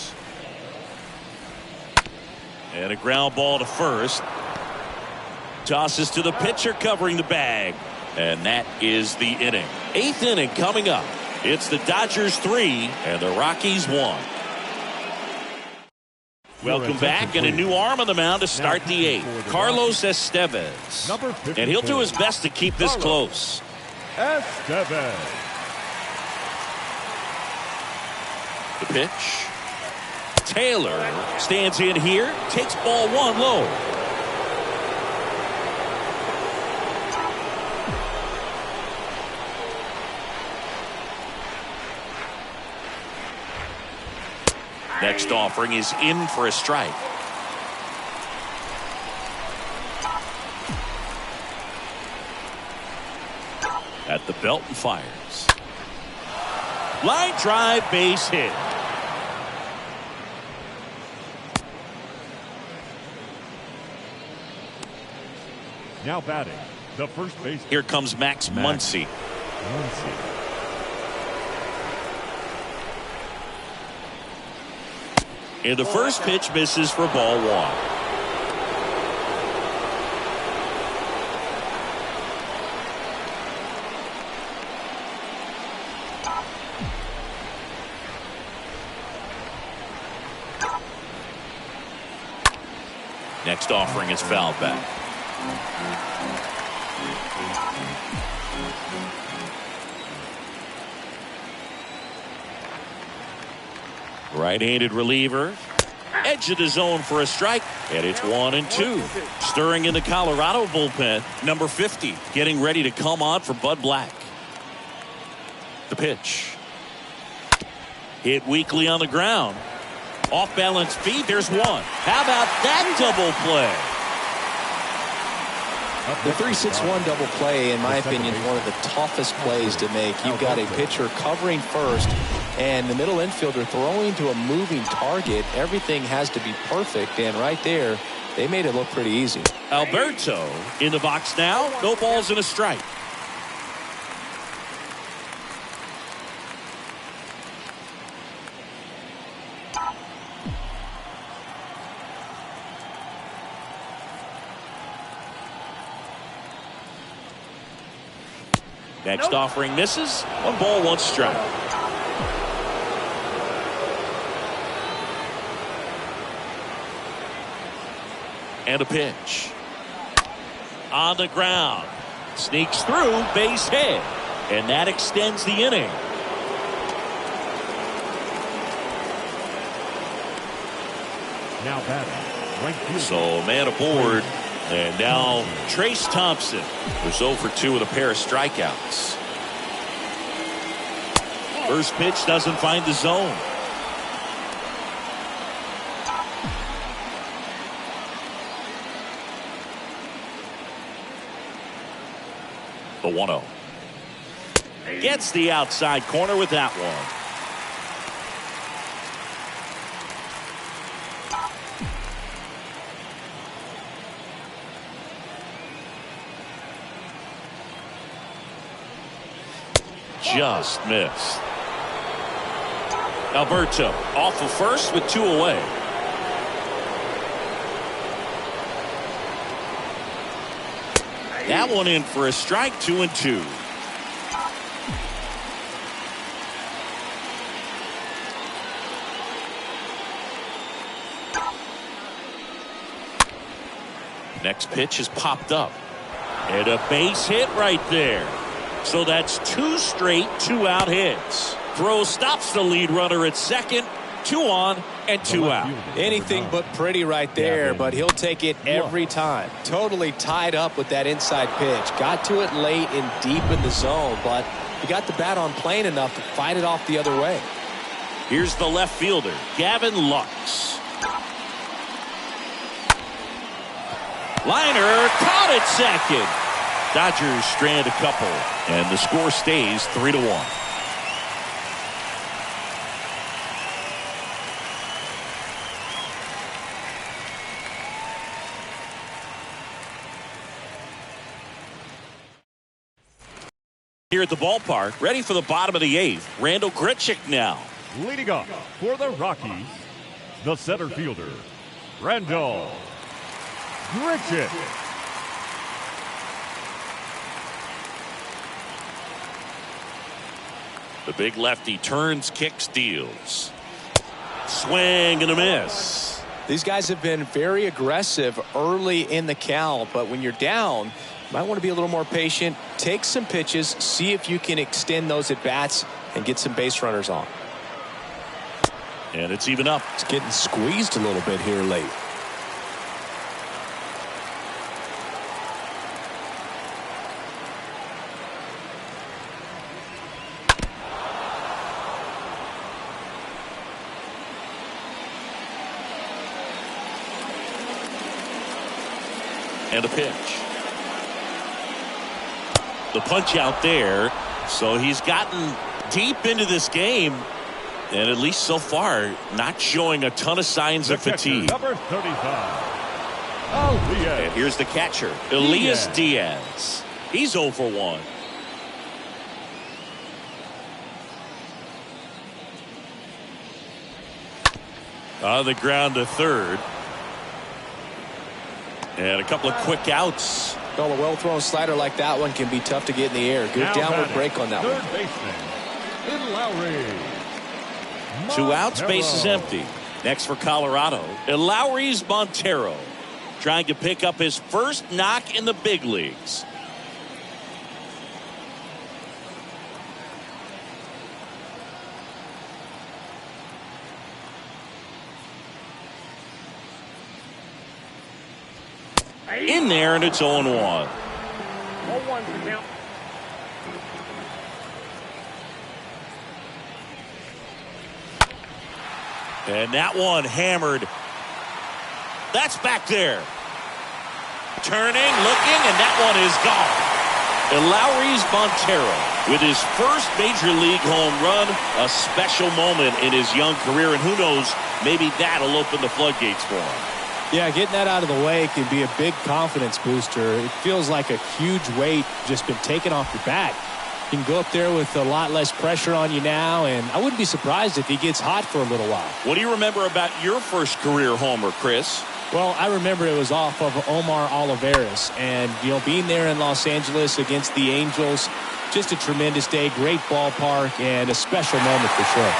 And a ground ball to first. Tosses to the pitcher covering the bag. And that is the inning. 8th inning coming up. It's the Dodgers 3 and the Rockies 1. Welcome back, and a new arm on the mound to start the 8th. Carlos Estevez. And he'll do his best to keep this close. Estevez. The pitch. Taylor stands in here, takes ball 1 low. Next offering is in for a strike. At the belt and fires. Line drive, base hit. Now batting, the first base. Here comes Max Muncy. And the first pitch misses for ball 1. Next offering is fouled back. Right-handed reliever. Edge of the zone for a strike. And it's 1-2. Stirring in the Colorado bullpen. Number 50 getting ready to come on for Bud Black. The pitch. Hit weakly on the ground. Off balance feet. There's one. How about that double play? The 3-6-1 double play, in my opinion, is one of the toughest plays to make. You've got a pitcher covering first and the middle infielder throwing to a moving target. Everything has to be perfect, and right there, they made it look pretty easy. Alberto in the box now. No balls and a strike. Next offering misses. 1 ball, 1 strike. And a pitch. On the ground. Sneaks through, base hit. And that extends the inning. Now batting, right field. So man aboard. And now Trace Thompson was 0 for 2 with a pair of strikeouts. First pitch doesn't find the zone. The 1-0. Gets the outside corner with that one. Just missed. Alberto off of first with 2 away. That one in for a strike. 2-2. Next pitch is popped up. And a base hit right there. So that's 2 straight 2-out hits. Throw stops the lead runner at second. 2 on and 2 out. Anything but pretty right there, but he'll take it every time. Totally tied up with that inside pitch. Got to it late and deep in the zone, but he got the bat on plane enough to fight it off the other way. Here's the left fielder, Gavin Lux. Liner caught at second. Dodgers strand a couple, and the score stays 3-1. Here at the ballpark, ready for the bottom of the 8th. Randall Grichuk now. Leading off for the Rockies, the center fielder, Randall Grichuk. The big lefty turns, kicks, deals. Swing and a miss. These guys have been very aggressive early in the count, but when you're down, you might want to be a little more patient. Take some pitches, see if you can extend those at bats and get some base runners on. And it's even up. It's getting squeezed a little bit here late. And a pitch. The punch out there. So he's gotten deep into this game. And at least so far, not showing a ton of signs of fatigue. Number 35. And here's the catcher, Elias Diaz. He's 0 for 1. On the ground to third. And a couple of quick outs. Well, a well-thrown slider like that one can be tough to get in the air. Good downward break on that one. Third baseman, Lowry. 2 outs, base is empty. Next for Colorado, Lowry's Montero, trying to pick up his first knock in the big leagues. In there, and it's 0-1. 0-1 to count. And that one hammered. That's back there. Turning, looking, and that one is gone. And Lowry's Montero with his first major league home run, a special moment in his young career, and who knows, maybe that'll open the floodgates for him. Yeah, getting that out of the way can be a big confidence booster. It feels like a huge weight just been taken off your back. You can go up there with a lot less pressure on you now, and I wouldn't be surprised if he gets hot for a little while. What do you remember about your first career homer, Chris? Well, I remember it was off of Omar Olivares, and, being there in Los Angeles against the Angels, just a tremendous day, great ballpark, and a special moment for sure.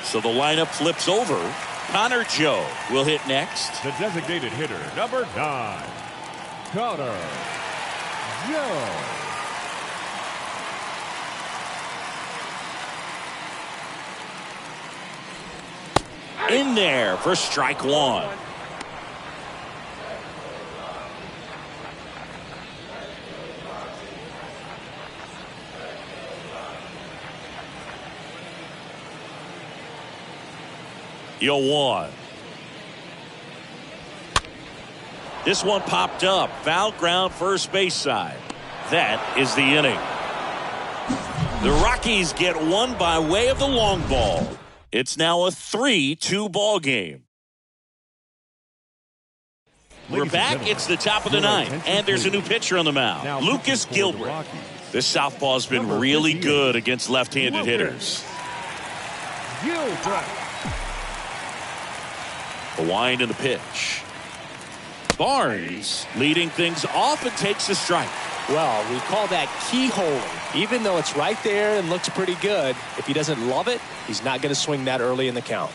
So the lineup flips over. Connor Joe will hit next. The designated hitter, number 9, Connor Joe. In there for strike 1. Yo, 1. This one popped up. Foul ground first base side. That is the inning. The Rockies get one by way of the long ball. It's now a 3-2 ball game. We're back. It's the top of the 9th, and there's a new pitcher on the mound. Lucas Gilbert. This southpaw's been really good against left-handed hitters. The wind and the pitch. Barnes leading things off and takes a strike. Well, we call that keyholing. Even though it's right there and looks pretty good, if he doesn't love it, he's not going to swing that early in the count.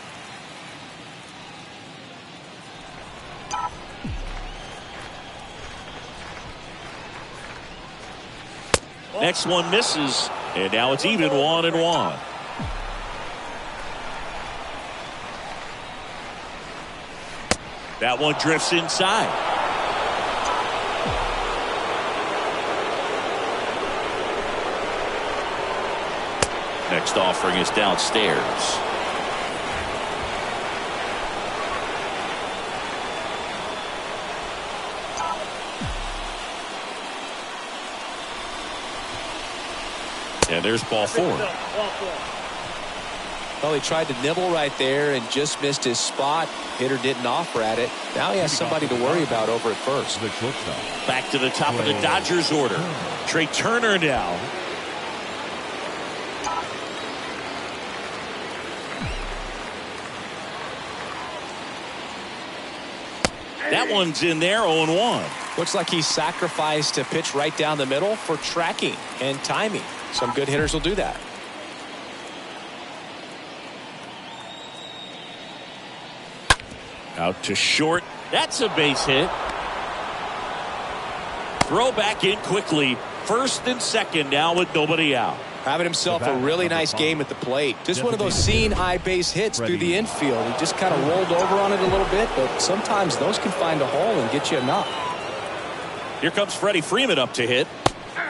Next one misses, and now it's even 1-1. That one drifts inside. Next offering is downstairs. And there's ball 4. Well, he tried to nibble right there and just missed his spot. Hitter didn't offer at it. Now he has somebody to worry about over at first. Back to the top of the Dodgers order. Trey Turner now. That one's in there, 0-1. Looks like he sacrificed a pitch right down the middle for tracking and timing. Some good hitters will do that. Out to short. That's a base hit. Throw back in quickly. First and second now with nobody out. Having himself a really nice game at the plate. Just one of those seeing eye base hits through the infield. He just kind of rolled over on it a little bit, but sometimes those can find a hole and get you a knock. Here comes Freddie Freeman up to hit.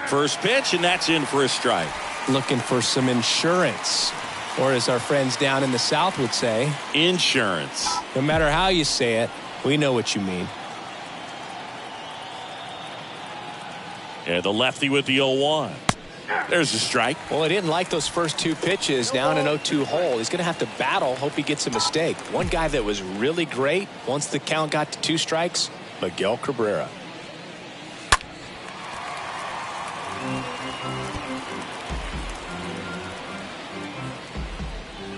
First pitch, and that's in for a strike. Looking for some insurance, or as our friends down in the South would say, insurance. No matter how you say it, we know what you mean. And the lefty with the 0-1. There's a strike. Well, he didn't like those first 2 pitches. Down an 0-2 hole. He's going to have to battle. Hope he gets a mistake. One guy that was really great once the count got to 2 strikes, Miguel Cabrera.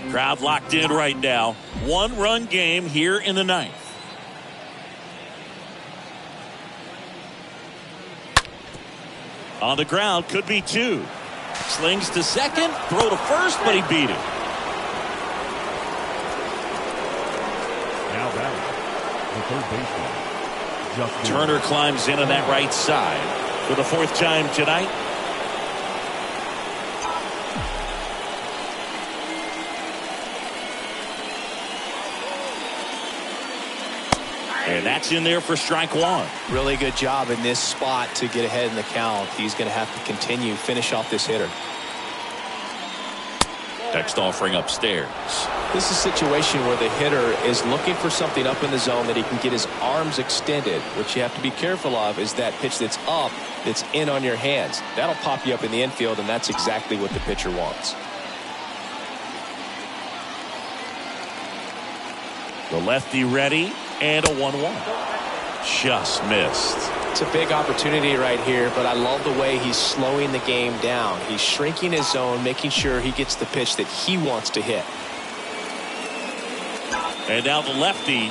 Crowd locked in right now. 1-run game here in the 9th. On the ground, could be 2. Slings to second, throw to first, but he beat it. Now batting, the third baseman, Turner climbs in on that right side for the 4th time tonight. And that's in there for strike 1. Really good job in this spot to get ahead in the count. He's going to have to continue, finish off this hitter. Next offering upstairs. This is a situation where the hitter is looking for something up in the zone that he can get his arms extended. What you have to be careful of is that pitch that's up, that's in on your hands. That'll pop you up in the infield, and that's exactly what the pitcher wants. The lefty ready, and a 1-1. Just missed. It's a big opportunity right here, but I love the way he's slowing the game down. He's shrinking his zone, making sure he gets the pitch that he wants to hit. And now the lefty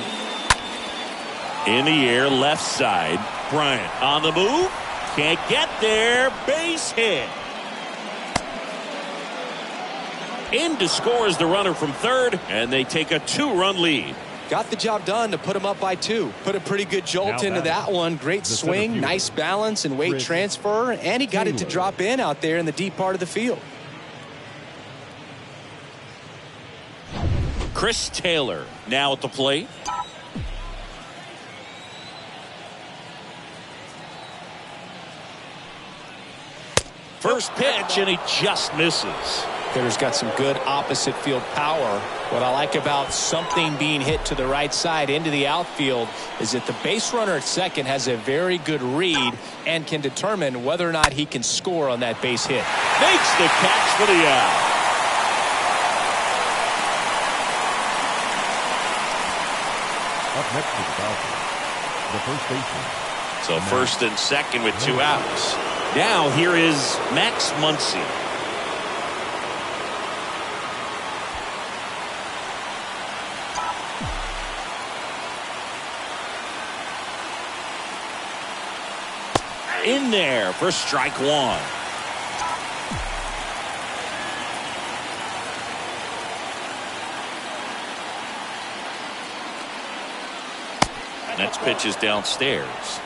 in the air, left side. Bryant on the move. Can't get there. Base hit. In to score is the runner from third, and they take a 2-run lead. Got the job done to put him up by 2. Put a pretty good jolt into that one. Great swing, nice balance and weight transfer, and he got it to drop in out there in the deep part of the field. Chris Taylor now at the plate. First pitch, and he just misses. Hitter's got some good opposite field power. What I like about something being hit to the right side into the outfield is that the base runner at second has a very good read and can determine whether or not he can score on that base hit. Makes the catch for the out. up next to the Falcons, the first baseman. So first and second with 2 outs. Now here is Max Muncy. in there for strike one. Next pitch is downstairs.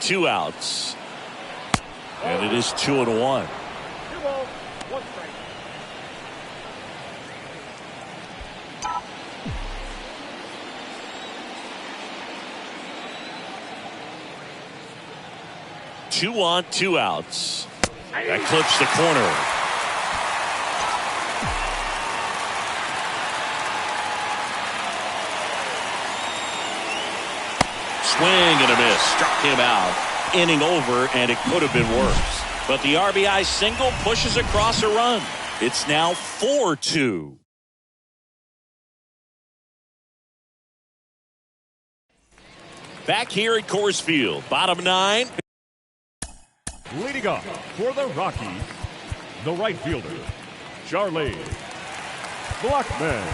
Two outs. And it is 2-1. 2 balls, 1 strike. Two on, 2 outs. That clips the corner. Swing and a miss. Struck him out. Inning over, and it could have been worse. But the RBI single pushes across a run. It's now 4-2. Back here at Coors Field, bottom 9. Leading off for the Rockies, the right fielder, Charlie Blackman.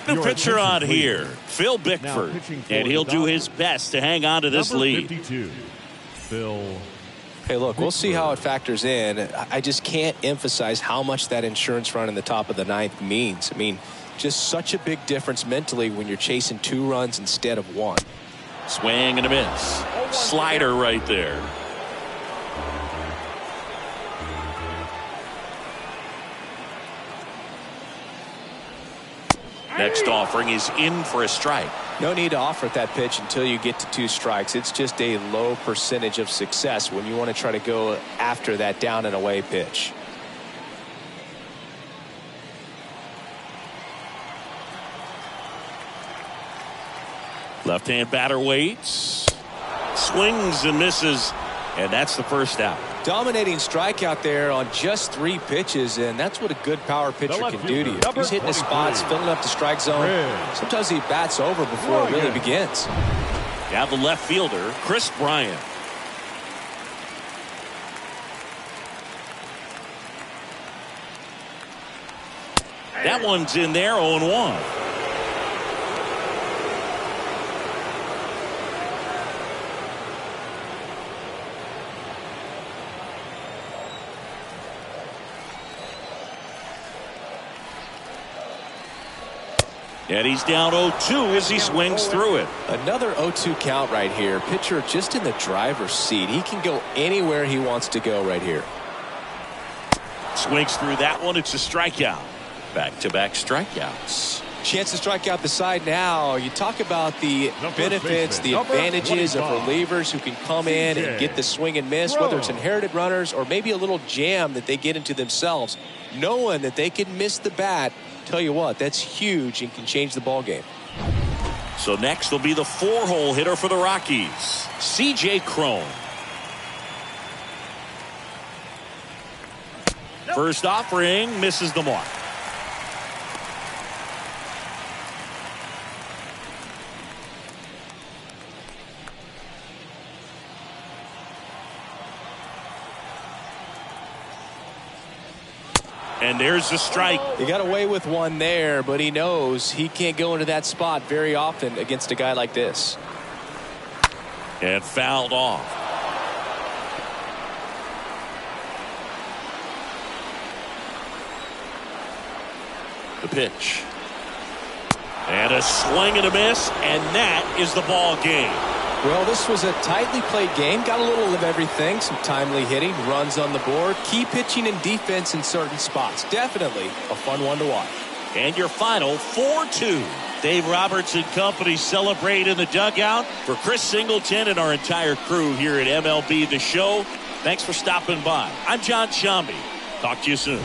New pitcher on here, Phil Bickford, and he'll do his best to hang on to this lead. 52, Phil. Hey, look, we'll see how it factors in. I just can't emphasize how much that insurance run in the top of the 9th means. I mean, just such a big difference mentally when you're chasing 2 runs instead of 1. Swing and a miss. Slider right there. Next offering is in for a strike. No need to offer that pitch until you get to 2 strikes. It's just a low percentage of success when you want to try to go after that down and away pitch. Left-hand batter waits. Swings and misses. And that's the first out. Dominating strikeout there on just 3 pitches, and that's what a good power pitcher can do to you. He's hitting his spots, filling up the strike zone. Sometimes he bats over before it really begins. You have the left fielder, Chris Bryant. That one's in there, 0-1. And he's down 0-2 as he swings through it. Another 0-2 count right here. Pitcher just in the driver's seat. He can go anywhere he wants to go right here. Swings through that one. It's a strikeout. Back-to-back strikeouts. Chance to strike out the side now. You talk about the benefits, the advantages of relievers who can come in and get the swing and miss, whether it's inherited runners or maybe a little jam that they get into themselves. Knowing that they can miss the bat, tell you what, that's huge and can change the ball game. So next will be the 4-hole hitter for the Rockies, C.J. Cron. First offering misses the mark. And there's the strike. He got away with one there, but he knows he can't go into that spot very often against a guy like this. And fouled off. The pitch. And a swing and a miss, and that is the ball game. Well, this was a tightly played game. Got a little of everything. Some timely hitting, runs on the board, key pitching and defense in certain spots. Definitely a fun one to watch. And your final 4-2. Dave Roberts and company celebrate in the dugout. For Chris Singleton and our entire crew here at MLB The Show, thanks for stopping by. I'm John Shambi. Talk to you soon.